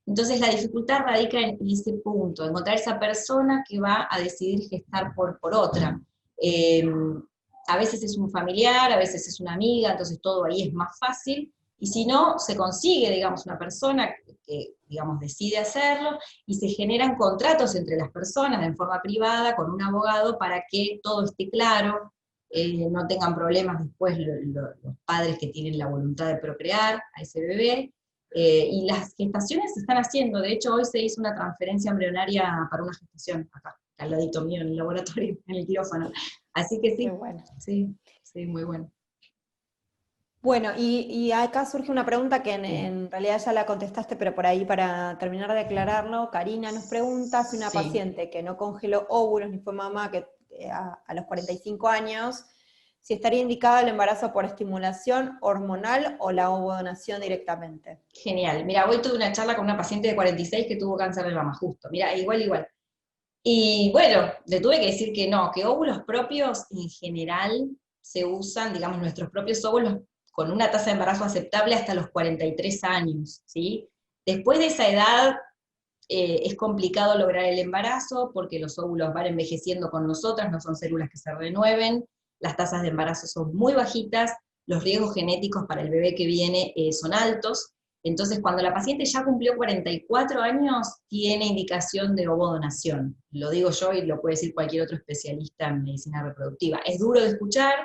Entonces la dificultad radica en ese punto, encontrar esa persona que va a decidir gestar por otra. A veces es un familiar, a veces es una amiga, entonces todo ahí es más fácil, y si no, se consigue, digamos, una persona que digamos, decide hacerlo, y se generan contratos entre las personas en forma privada, con un abogado, para que todo esté claro, no tengan problemas después los padres que tienen la voluntad de procrear a ese bebé. Y las gestaciones se están haciendo, de hecho hoy se hizo una transferencia embrionaria para una gestación, acá, al ladito mío en el laboratorio, en el quirófano. Así que sí, Qué bueno. sí, muy bueno. Bueno, y acá surge una pregunta que en realidad ya la contestaste, pero por ahí para terminar de aclararlo, Karina nos pregunta si una Sí. paciente que no congeló óvulos ni fue mamá a los 45 años, si estaría indicado el embarazo por estimulación hormonal o la ovodonación directamente. Genial. Mira, hoy tuve una charla con una paciente de 46 que tuvo cáncer de mama, justo. Mira, igual. Y bueno, le tuve que decir que no, que óvulos propios en general se usan, digamos, nuestros propios óvulos con una tasa de embarazo aceptable hasta los 43 años, ¿sí? Después de esa edad es complicado lograr el embarazo porque los óvulos van envejeciendo con nosotras, no son células que se renueven, las tasas de embarazo son muy bajitas, los riesgos genéticos para el bebé que viene son altos. Entonces, cuando la paciente ya cumplió 44 años, tiene indicación de ovodonación. Lo digo yo y lo puede decir cualquier otro especialista en medicina reproductiva. Es duro de escuchar,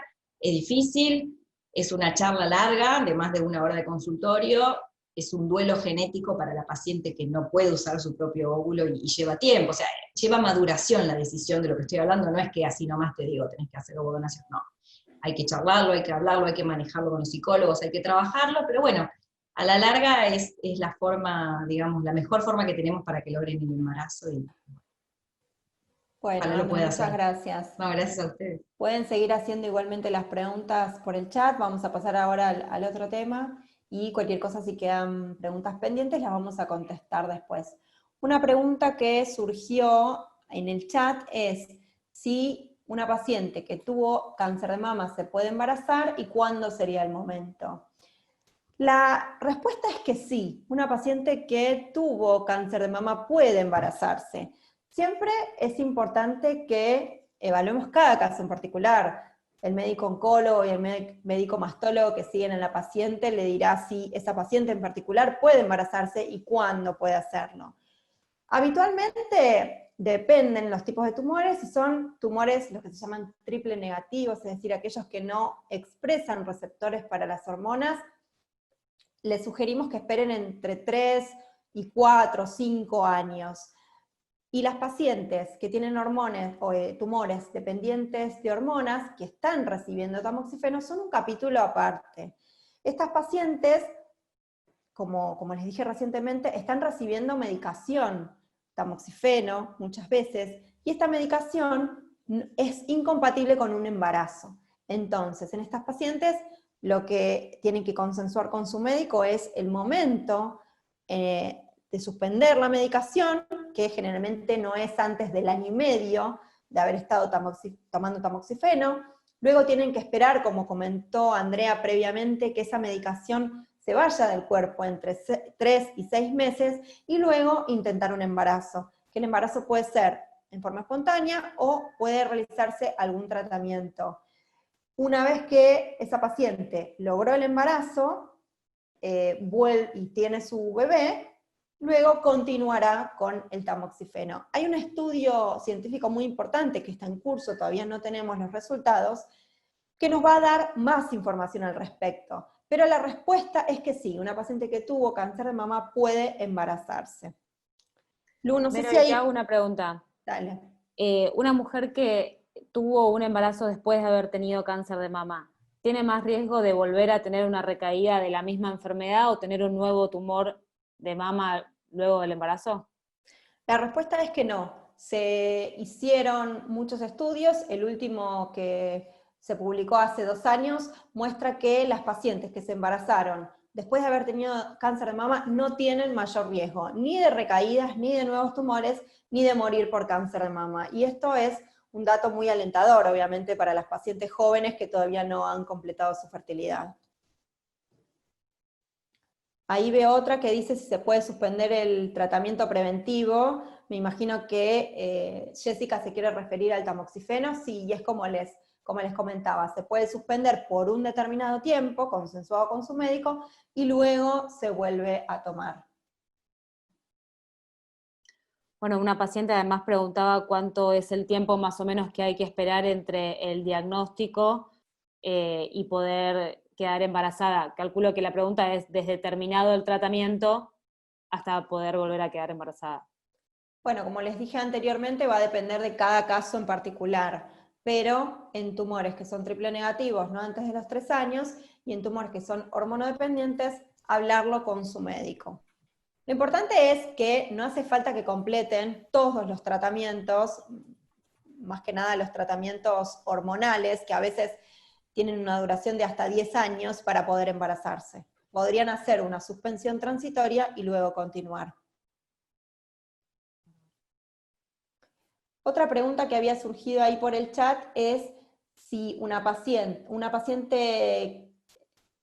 es difícil, es una charla larga, de más de 1 hora de consultorio, es un duelo genético para la paciente que no puede usar su propio óvulo y lleva tiempo, o sea, lleva maduración la decisión de lo que estoy hablando, no es que así nomás te digo, tenés que hacer ovodonación, no. Hay que charlarlo, hay que hablarlo, hay que manejarlo con los psicólogos, hay que trabajarlo, pero bueno, a la larga es la forma, digamos, la mejor forma que tenemos para que logren el embarazo y Bueno, ojalá lo André, pueda muchas hacer. gracias. No, gracias a ustedes. Pueden seguir haciendo igualmente las preguntas por el chat, vamos a pasar ahora al otro tema, y cualquier cosa, si quedan preguntas pendientes, las vamos a contestar después. Una pregunta que surgió en el chat es si una paciente que tuvo cáncer de mama se puede embarazar y cuándo sería el momento. La respuesta es que sí, una paciente que tuvo cáncer de mama puede embarazarse. Siempre es importante que evaluemos cada caso en particular. El médico oncólogo y el médico mastólogo que siguen a la paciente le dirá si esa paciente en particular puede embarazarse y cuándo puede hacerlo. Habitualmente dependen los tipos de tumores, si son tumores los que se llaman triple negativos, es decir, aquellos que no expresan receptores para las hormonas, les sugerimos que esperen entre 3 y 4 o 5 años. Y las pacientes que tienen tumores dependientes de hormonas, que están recibiendo tamoxifeno, son un capítulo aparte. Estas pacientes, como les dije recientemente, están recibiendo medicación, tamoxifeno, muchas veces, y esta medicación es incompatible con un embarazo. Entonces, en estas pacientes, lo que tienen que consensuar con su médico es el momento de suspender la medicación, que generalmente no es antes del 1 año y medio de haber estado tomando tamoxifeno. Luego tienen que esperar, como comentó Andrea previamente, que esa medicación se vaya del cuerpo entre 3 y 6 meses, y luego intentar un embarazo, que el embarazo puede ser en forma espontánea o puede realizarse algún tratamiento. Una vez que esa paciente logró el embarazo, y tiene su bebé, luego continuará con el tamoxifeno. Hay un estudio científico muy importante que está en curso, todavía no tenemos los resultados, que nos va a dar más información al respecto. Pero la respuesta es que sí, una paciente que tuvo cáncer de mama puede embarazarse. Lu, no sé si hay... Te hago una pregunta. Dale. Una mujer que tuvo un embarazo después de haber tenido cáncer de mama, ¿tiene más riesgo de volver a tener una recaída de la misma enfermedad o tener un nuevo tumor de mama luego del embarazo? La respuesta es que no. Se hicieron muchos estudios, el último que se publicó hace 2 años muestra que las pacientes que se embarazaron después de haber tenido cáncer de mama no tienen mayor riesgo, ni de recaídas, ni de nuevos tumores, ni de morir por cáncer de mama. Y esto es un dato muy alentador, obviamente, para las pacientes jóvenes que todavía no han completado su fertilidad. Ahí veo otra que dice si se puede suspender el tratamiento preventivo. Me imagino que Jessica se quiere referir al tamoxifeno. Sí, y es como les comentaba, se puede suspender por un determinado tiempo, consensuado con su médico, y luego se vuelve a tomar. Bueno, una paciente además preguntaba cuánto es el tiempo más o menos que hay que esperar entre el diagnóstico y poder quedar embarazada. Calculo que la pregunta es desde terminado el tratamiento hasta poder volver a quedar embarazada. Bueno, como les dije anteriormente, va a depender de cada caso en particular, pero en tumores que son triple negativos, no antes de los 3 años, y en tumores que son hormonodependientes, hablarlo con su médico. Lo importante es que no hace falta que completen todos los tratamientos, más que nada los tratamientos hormonales, que a veces tienen una duración de hasta 10 años para poder embarazarse. Podrían hacer una suspensión transitoria y luego continuar. Otra pregunta que había surgido ahí por el chat es si una paciente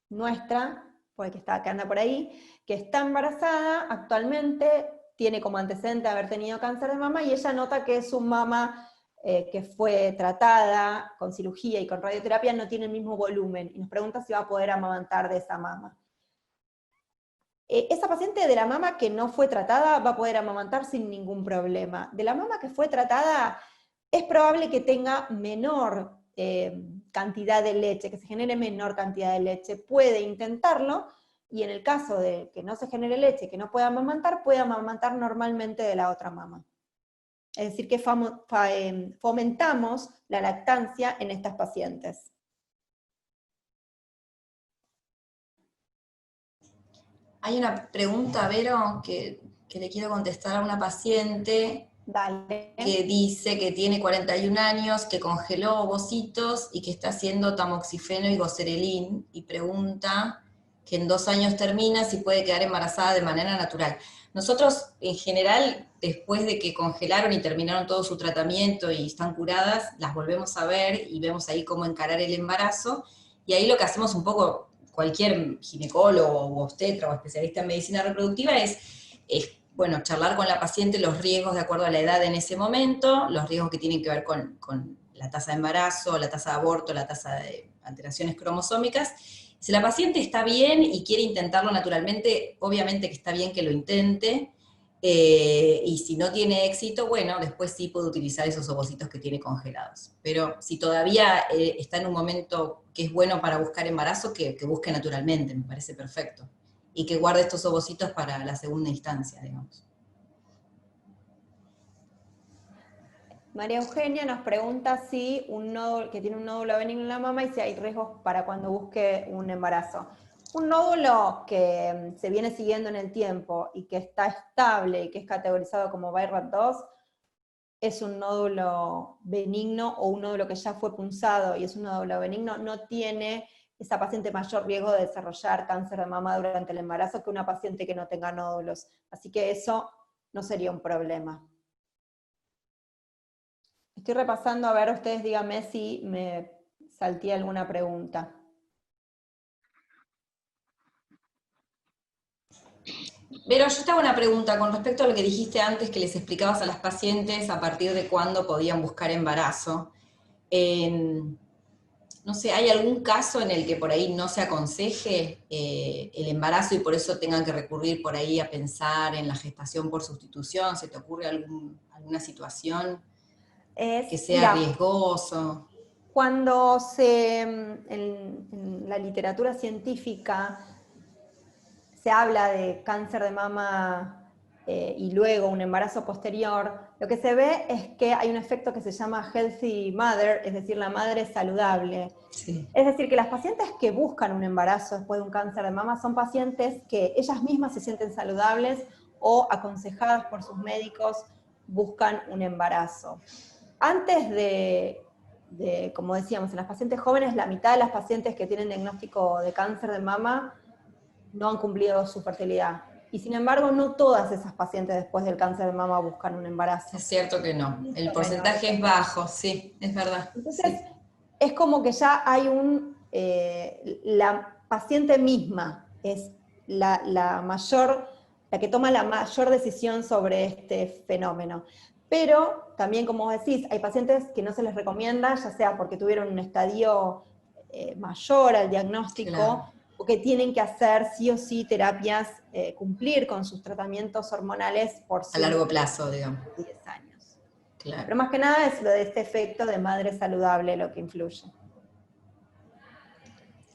nuestra, que anda por ahí, que está embarazada actualmente, tiene como antecedente haber tenido cáncer de mama y ella nota que su mama que fue tratada con cirugía y con radioterapia no tiene el mismo volumen, y nos pregunta si va a poder amamantar de esa mama. Esa paciente de la mama que no fue tratada va a poder amamantar sin ningún problema. De la mama que fue tratada es probable que tenga menor cantidad de leche, que se genere menor cantidad de leche. Puede intentarlo, y en el caso de que no se genere leche, que no pueda amamantar, puede amamantar normalmente de la otra mama. Es decir, que fomentamos la lactancia en estas pacientes. Hay una pregunta, Vero, que le quiero contestar a una paciente. Dale. Que dice que tiene 41 años, que congeló ovocitos y que está haciendo tamoxifeno y goserelin, y pregunta que en 2 años termina si puede quedar embarazada de manera natural. Nosotros, en general, después de que congelaron y terminaron todo su tratamiento y están curadas, las volvemos a ver y vemos ahí cómo encarar el embarazo, y ahí lo que hacemos un poco, cualquier ginecólogo o obstetra o especialista en medicina reproductiva es bueno, charlar con la paciente los riesgos de acuerdo a la edad en ese momento, los riesgos que tienen que ver con la tasa de embarazo, la tasa de aborto, la tasa de alteraciones cromosómicas. Si la paciente está bien y quiere intentarlo naturalmente, obviamente que está bien que lo intente, y si no tiene éxito, bueno, después sí puede utilizar esos ovocitos que tiene congelados. Pero si todavía está en un momento que es bueno para buscar embarazo, que busque naturalmente, me parece perfecto. Y que guarde estos ovocitos para la segunda instancia, digamos. María Eugenia nos pregunta si que tiene un nódulo benigno en la mama y si hay riesgos para cuando busque un embarazo. Un nódulo que se viene siguiendo en el tiempo y que está estable y que es categorizado como BIRAT2 es un nódulo benigno, o un nódulo que ya fue punzado y es un nódulo benigno, no tiene esa paciente mayor riesgo de desarrollar cáncer de mama durante el embarazo que una paciente que no tenga nódulos. Así que eso no sería un problema. Estoy repasando, a ver, ustedes díganme si me salté alguna pregunta. Pero yo te hago una pregunta con respecto a lo que dijiste antes, que les explicabas a las pacientes a partir de cuándo podían buscar embarazo. No sé, ¿hay algún caso en el que por ahí no se aconseje el embarazo y por eso tengan que recurrir por ahí a pensar en la gestación por sustitución? ¿Se te ocurre alguna situación que sea riesgoso? Cuando en la literatura científica se habla de cáncer de mama y luego un embarazo posterior, lo que se ve es que hay un efecto que se llama healthy mother, es decir, la madre saludable. Sí. Es decir, que las pacientes que buscan un embarazo después de un cáncer de mama son pacientes que ellas mismas se sienten saludables o aconsejadas por sus médicos buscan un embarazo. Antes como decíamos, en las pacientes jóvenes, la mitad de las pacientes que tienen diagnóstico de cáncer de mama no han cumplido su fertilidad. Y sin embargo, no todas esas pacientes después del cáncer de mama buscan un embarazo. Es cierto que no. El porcentaje es bajo, sí, es verdad. Entonces, sí. Es como que ya hay la paciente misma es la que toma la mayor decisión sobre este fenómeno. Pero también, como decís, hay pacientes que no se les recomienda, ya sea porque tuvieron un estadio mayor al diagnóstico, Claro. o que tienen que hacer sí o sí terapias, cumplir con sus tratamientos hormonales por A largo plazo, digamos. 10 años. Claro. Pero más que nada es lo de este efecto de madre saludable lo que influye.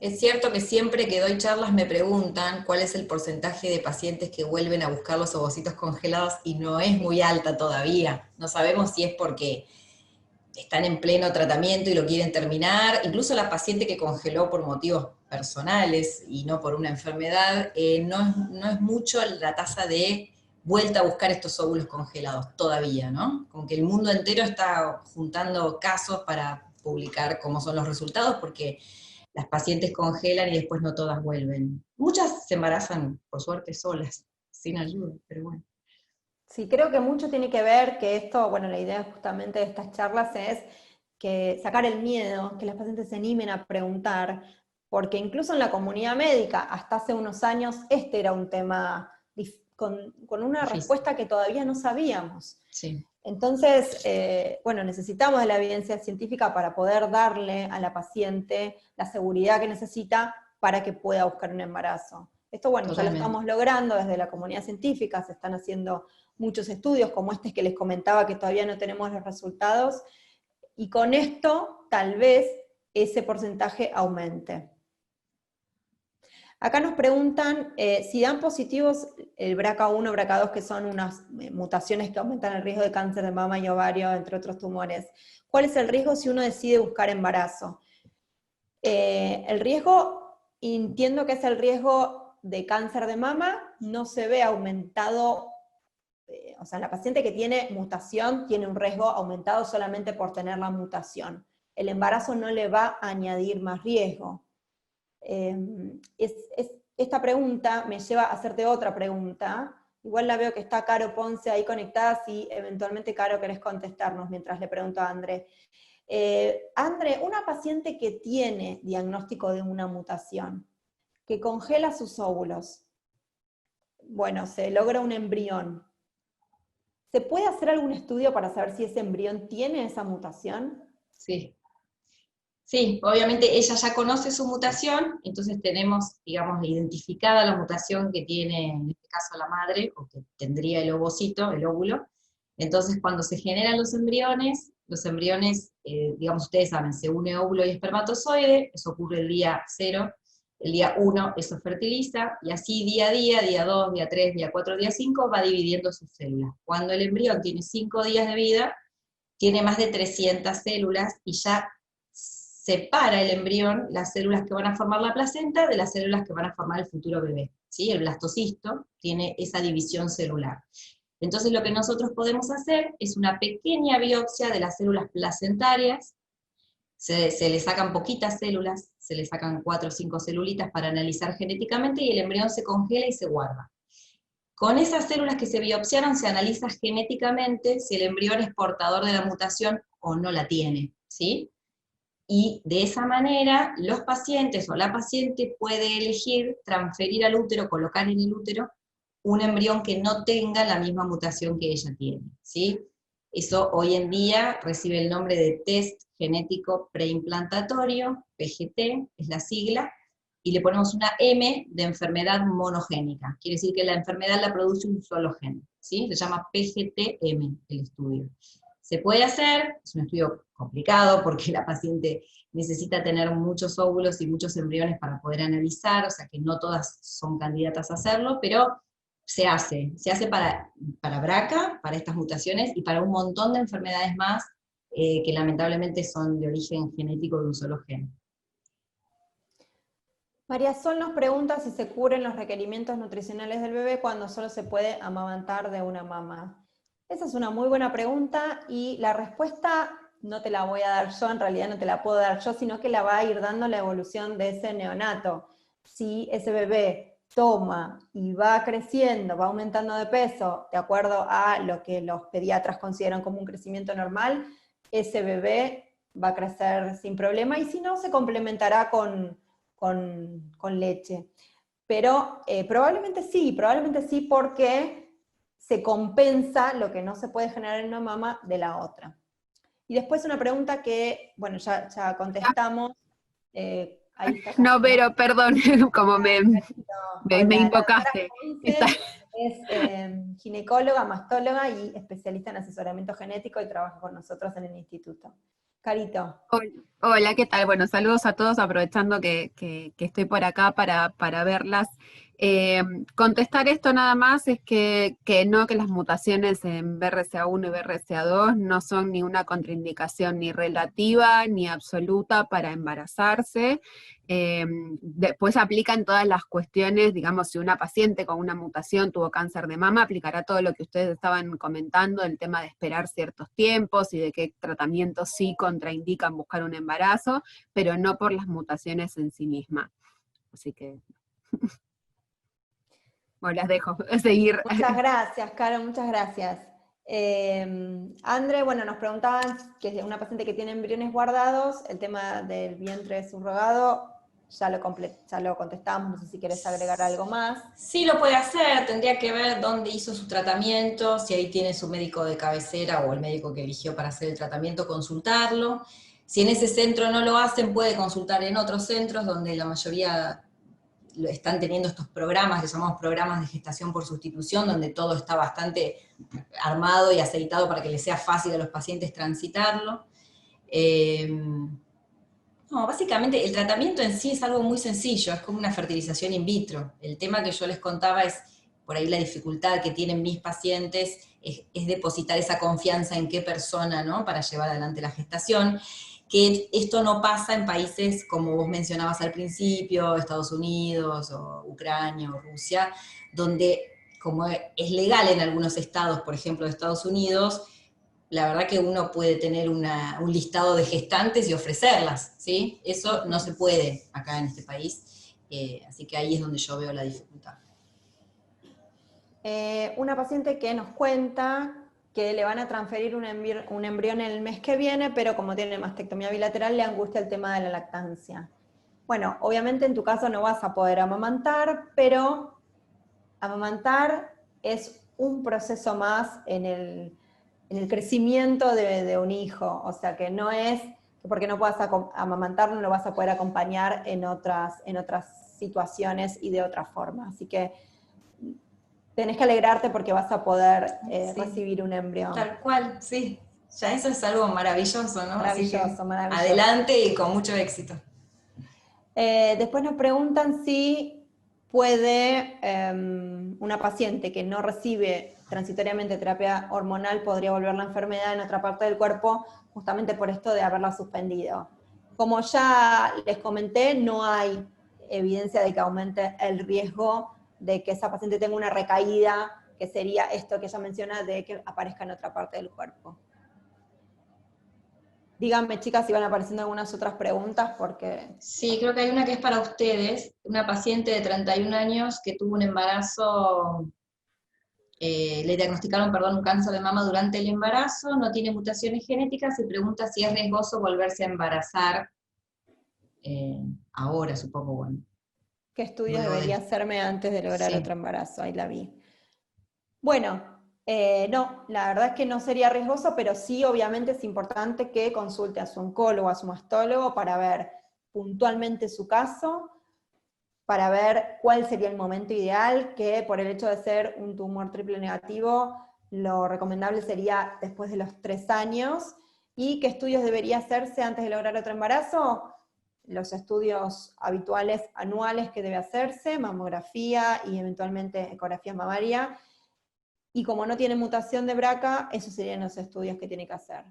Es cierto que siempre que doy charlas me preguntan cuál es el porcentaje de pacientes que vuelven a buscar los ovocitos congelados y no es muy alta todavía. No sabemos si es porque están en pleno tratamiento y lo quieren terminar. Incluso la paciente que congeló por motivos personales y no por una enfermedad, no es mucho la tasa de vuelta a buscar estos óvulos congelados todavía, ¿no? Como que el mundo entero está juntando casos para publicar cómo son los resultados, porque las pacientes congelan y después no todas vuelven. Muchas se embarazan, por suerte, solas, sin ayuda, pero bueno. Sí, creo que mucho tiene que ver que esto, bueno, la idea justamente de estas charlas es que sacar el miedo, que las pacientes se animen a preguntar, porque incluso en la comunidad médica, hasta hace unos años, este era un tema con una Difícil. respuesta que todavía no sabíamos. Sí. Entonces, bueno, necesitamos de la evidencia científica para poder darle a la paciente la seguridad que necesita para que pueda buscar un embarazo. Esto, bueno, Totalmente. ya lo estamos logrando desde la comunidad científica, se están haciendo muchos estudios como este que les comentaba que todavía no tenemos los resultados, y con esto tal vez ese porcentaje aumente. Acá nos preguntan si dan positivos el BRCA1, BRCA2, que son unas mutaciones que aumentan el riesgo de cáncer de mama y ovario, entre otros tumores. ¿Cuál es el riesgo si uno decide buscar embarazo? El riesgo, entiendo que es el riesgo de cáncer de mama, no se ve aumentado, o sea, la paciente que tiene mutación tiene un riesgo aumentado solamente por tener la mutación. El embarazo no le va a añadir más riesgo. Esta pregunta me lleva a hacerte otra pregunta. Igual la veo que está Caro Ponce ahí conectada, si eventualmente, Caro, querés contestarnos mientras le pregunto a André. André, una paciente que tiene diagnóstico de una mutación, que congela sus óvulos, bueno, se logra un embrión, ¿se puede hacer algún estudio para saber si ese embrión tiene esa mutación? Sí. Sí, obviamente ella ya conoce su mutación, entonces tenemos, digamos, identificada la mutación que tiene, en este caso la madre, o que tendría el ovocito, el óvulo. Entonces cuando se generan los embriones, digamos, ustedes saben, se une óvulo y espermatozoide, eso ocurre el día 0, el día 1 eso fertiliza, y así día a día, día 2, día 3, día 4, día 5, va dividiendo sus células. Cuando el embrión tiene 5 días de vida, tiene más de 300 células, y ya separa el embrión las células que van a formar la placenta de las células que van a formar el futuro bebé. ¿Sí? El blastocisto tiene esa división celular. Entonces lo que nosotros podemos hacer es una pequeña biopsia de las células placentarias, se le sacan poquitas células, se le sacan 4 o 5 celulitas para analizar genéticamente, y el embrión se congela y se guarda. Con esas células que se biopsiaron se analiza genéticamente si el embrión es portador de la mutación o no la tiene, ¿sí? Y de esa manera los pacientes o la paciente puede elegir transferir al útero, colocar en el útero un embrión que no tenga la misma mutación que ella tiene, ¿sí? Eso hoy en día recibe el nombre de test genético preimplantatorio, PGT, es la sigla, y le ponemos una M de enfermedad monogénica, quiere decir que la enfermedad la produce un solo gen, ¿sí? Se llama PGT-M el estudio. Se puede hacer, es un estudio complicado porque la paciente necesita tener muchos óvulos y muchos embriones para poder analizar, o sea que no todas son candidatas a hacerlo, pero se hace para BRCA, para estas mutaciones, y para un montón de enfermedades más que lamentablemente son de origen genético de un solo gen. María Sol nos pregunta si se cubren los requerimientos nutricionales del bebé cuando solo se puede amamantar de una mamá. Esa es una muy buena pregunta, y la respuesta no te la voy a dar yo, en realidad no te la puedo dar yo, sino que la va a ir dando la evolución de ese neonato. Si ese bebé toma y va creciendo, va aumentando de peso, de acuerdo a lo que los pediatras consideran como un crecimiento normal, ese bebé va a crecer sin problema, y si no, se complementará con leche. Pero probablemente sí porque se compensa lo que no se puede generar en una mama de la otra. Y después una pregunta que, bueno, ya contestamos, Ahí está. No, pero perdón, como me Hola, invocaste. la doctora Ponce es ginecóloga, mastóloga y especialista en asesoramiento genético y trabaja con nosotros en el instituto. Carito. Hola, ¿qué tal? Bueno, saludos a todos, aprovechando que estoy por acá para verlas. Contestar esto nada más es que no, que las mutaciones en BRCA1 y BRCA2 no son ni una contraindicación ni relativa ni absoluta para embarazarse. Después aplican todas las cuestiones, digamos, si una paciente con una mutación tuvo cáncer de mama, aplicará todo lo que ustedes estaban comentando, el tema de esperar ciertos tiempos y de qué tratamientos sí contraindican buscar un embarazo, pero no por las mutaciones en sí mismas. Así que, bueno, las dejo seguir. Muchas gracias, Caro, muchas gracias. André, bueno, nos preguntaban que es una paciente que tiene embriones guardados, el tema del vientre subrogado, ya lo contestamos, no sé si quieres agregar algo más. Sí lo puede hacer, tendría que ver dónde hizo su tratamiento, si ahí tiene su médico de cabecera o el médico que eligió para hacer el tratamiento, consultarlo. Si en ese centro no lo hacen, puede consultar en otros centros donde la mayoría están teniendo estos programas, que llamamos programas de gestación por sustitución, donde todo está bastante armado y aceitado para que les sea fácil a los pacientes transitarlo. No, básicamente el tratamiento en sí es algo muy sencillo, es como una fertilización in vitro. El tema que yo les contaba es, por ahí la dificultad que tienen mis pacientes, es depositar esa confianza en qué persona, ¿no?, para llevar adelante la gestación, que esto no pasa en países como vos mencionabas al principio, Estados Unidos, o Ucrania, o Rusia, donde como es legal en algunos estados, por ejemplo de Estados Unidos, la verdad que uno puede tener un listado de gestantes y ofrecerlas, ¿sí? Eso no se puede acá en este país, así que ahí es donde yo veo la dificultad. Una paciente que nos cuenta que le van a transferir un embrión el mes que viene, pero como tiene mastectomía bilateral, le angustia el tema de la lactancia. Bueno, obviamente en tu caso no vas a poder amamantar, pero amamantar es un proceso más en el crecimiento de un hijo, o sea que no es que porque no puedas amamantar no lo vas a poder acompañar en otras situaciones y de otra forma, así que tenés que alegrarte porque vas a poder Sí. recibir un embrión. Tal cual, sí. Ya eso es algo maravilloso, ¿no? Maravilloso, Así que maravilloso. adelante y con mucho éxito. Después nos preguntan si puede una paciente que no recibe transitoriamente terapia hormonal podría volver la enfermedad en otra parte del cuerpo, justamente por esto de haberla suspendido. Como ya les comenté, no hay evidencia de que aumente el riesgo de que esa paciente tenga una recaída, que sería esto que ella menciona de que aparezca en otra parte del cuerpo. Díganme, chicas, si van apareciendo algunas otras preguntas, porque... Sí, creo que hay una que es para ustedes, una paciente de 31 años que tuvo un embarazo, le diagnosticaron, perdón, un cáncer de mama durante el embarazo, no tiene mutaciones genéticas, y pregunta si es riesgoso volverse a embarazar ahora, supongo, bueno. ¿Qué estudios Luego debería hacerme antes de lograr Sí. otro embarazo? Ahí la vi. Bueno, no, la verdad es que no sería riesgoso, pero sí obviamente es importante que consulte a su oncólogo, a su mastólogo, para ver puntualmente su caso, para ver cuál sería el momento ideal, que por el hecho de ser un tumor triple negativo, lo recomendable sería después de los 3 años, y qué estudios debería hacerse antes de lograr otro embarazo. Los estudios habituales anuales que debe hacerse, mamografía y eventualmente ecografía mamaria, y como no tiene mutación de BRCA, esos serían los estudios que tiene que hacer.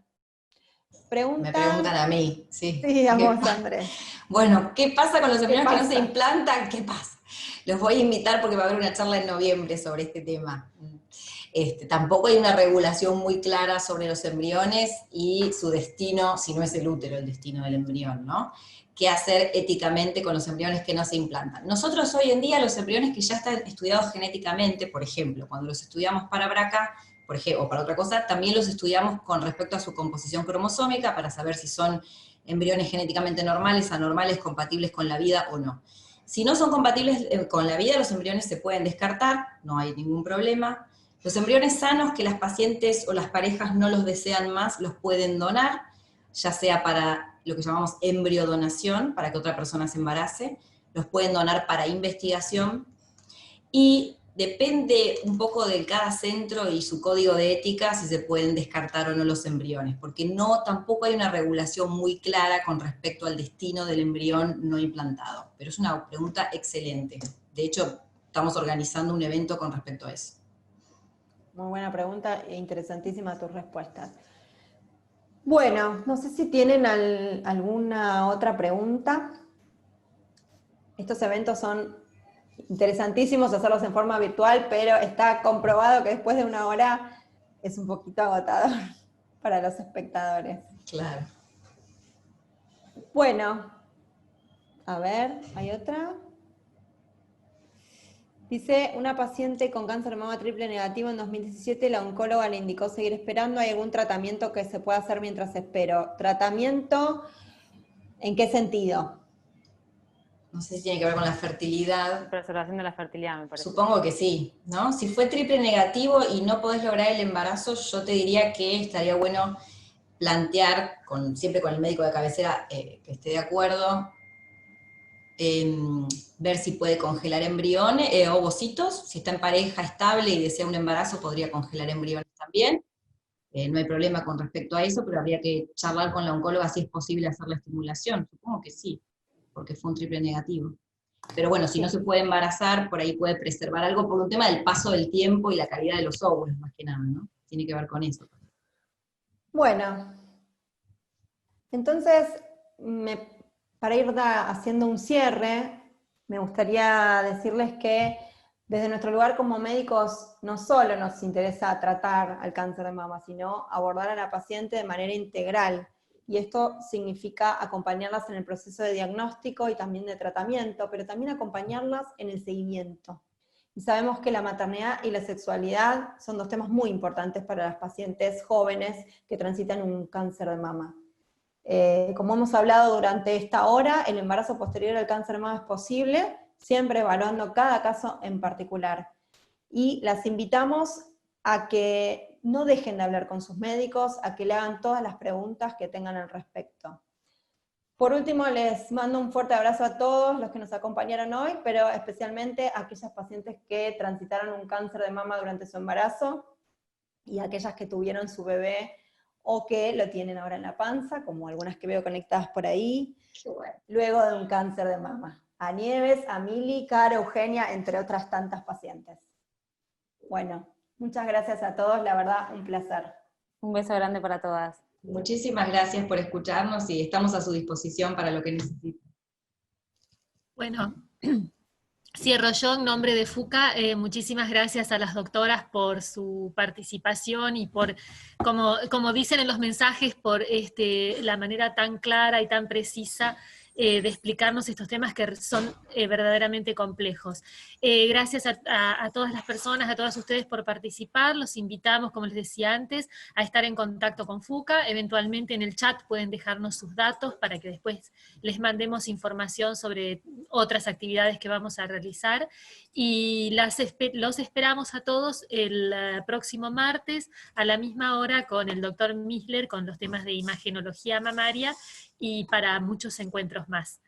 Me preguntan a mí, sí. Sí, a vos, Andrés. Bueno, ¿qué pasa con los embriones que no se pasa? implantan? ¿Qué pasa? Los voy a invitar porque va a haber una charla en noviembre sobre este tema. Tampoco hay una regulación muy clara sobre los embriones y su destino, si no es el útero el destino del embrión, ¿no? ¿Qué hacer éticamente con los embriones que no se implantan? Nosotros hoy en día los embriones que ya están estudiados genéticamente, por ejemplo, cuando los estudiamos para BRCA, por ejemplo, o para otra cosa, también los estudiamos con respecto a su composición cromosómica para saber si son embriones genéticamente normales, anormales, compatibles con la vida o no. Si no son compatibles con la vida, los embriones se pueden descartar, no hay ningún problema. Los embriones sanos que las pacientes o las parejas no los desean más, los pueden donar, ya sea para lo que llamamos embriodonación, para que otra persona se embarace, los pueden donar para investigación, y depende un poco de cada centro y su código de ética si se pueden descartar o no los embriones, porque tampoco hay una regulación muy clara con respecto al destino del embrión no implantado. Pero es una pregunta excelente. De hecho, estamos organizando un evento con respecto a eso. Muy buena pregunta e interesantísima tus respuestas. Bueno, no sé si tienen alguna otra pregunta. Estos eventos son interesantísimos hacerlos en forma virtual, pero está comprobado que después de 1 hora es un poquito agotador para los espectadores. Claro. Bueno, a ver, ¿hay otra? Dice, una paciente con cáncer de mama triple negativo en 2017, la oncóloga le indicó seguir esperando. ¿Hay algún tratamiento que se pueda hacer mientras espero? ¿Tratamiento en qué sentido? No sé si tiene que ver con la fertilidad. Preservación de la fertilidad, me parece. Supongo que sí, ¿no? Si fue triple negativo y no podés lograr el embarazo, yo te diría que estaría bueno plantear, siempre con el médico de cabecera que esté de acuerdo, ver si puede congelar embriones, ovocitos. Si está en pareja estable y desea un embarazo, podría congelar embriones también. No hay problema con respecto a eso, pero habría que charlar con la oncóloga si es posible hacer la estimulación. Supongo que sí, porque fue un triple negativo. Pero bueno, si no se puede embarazar, por ahí puede preservar algo por un tema del paso del tiempo y la calidad de los óvulos, más que nada, ¿no? Tiene que ver con eso. Bueno, entonces, para ir haciendo un cierre, me gustaría decirles que desde nuestro lugar como médicos no solo nos interesa tratar al cáncer de mama, sino abordar a la paciente de manera integral. Y esto significa acompañarlas en el proceso de diagnóstico y también de tratamiento, pero también acompañarlas en el seguimiento. Y sabemos que la maternidad y la sexualidad son 2 temas muy importantes para las pacientes jóvenes que transitan un cáncer de mama. Como hemos hablado durante esta hora, el embarazo posterior al cáncer de mama es posible, siempre evaluando cada caso en particular. Y las invitamos a que no dejen de hablar con sus médicos, a que le hagan todas las preguntas que tengan al respecto. Por último, les mando un fuerte abrazo a todos los que nos acompañaron hoy, pero especialmente a aquellas pacientes que transitaron un cáncer de mama durante su embarazo y a aquellas que tuvieron su bebé o que lo tienen ahora en la panza, como algunas que veo conectadas por ahí, luego de un cáncer de mama. A Nieves, a Mili, Cara, Eugenia, entre otras tantas pacientes. Bueno, muchas gracias a todos, la verdad, un placer. Un beso grande para todas. Muchísimas gracias por escucharnos y estamos a su disposición para lo que necesiten. Bueno, cierro yo en nombre de FUCA. Muchísimas gracias a las doctoras por su participación y por, como dicen en los mensajes, por la manera tan clara y tan precisa de explicarnos estos temas que son verdaderamente complejos. Gracias a todas las personas, a todas ustedes por participar. Los invitamos, como les decía antes, a estar en contacto con FUCA. Eventualmente en el chat pueden dejarnos sus datos para que después les mandemos información sobre otras actividades que vamos a realizar. Y los esperamos a todos el próximo martes a la misma hora con el doctor Misler con los temas de imagenología mamaria y para muchos encuentros más.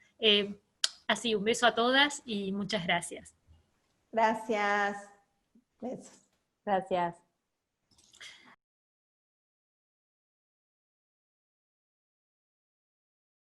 Así, un beso a todas y muchas gracias. Gracias. Besos. Gracias.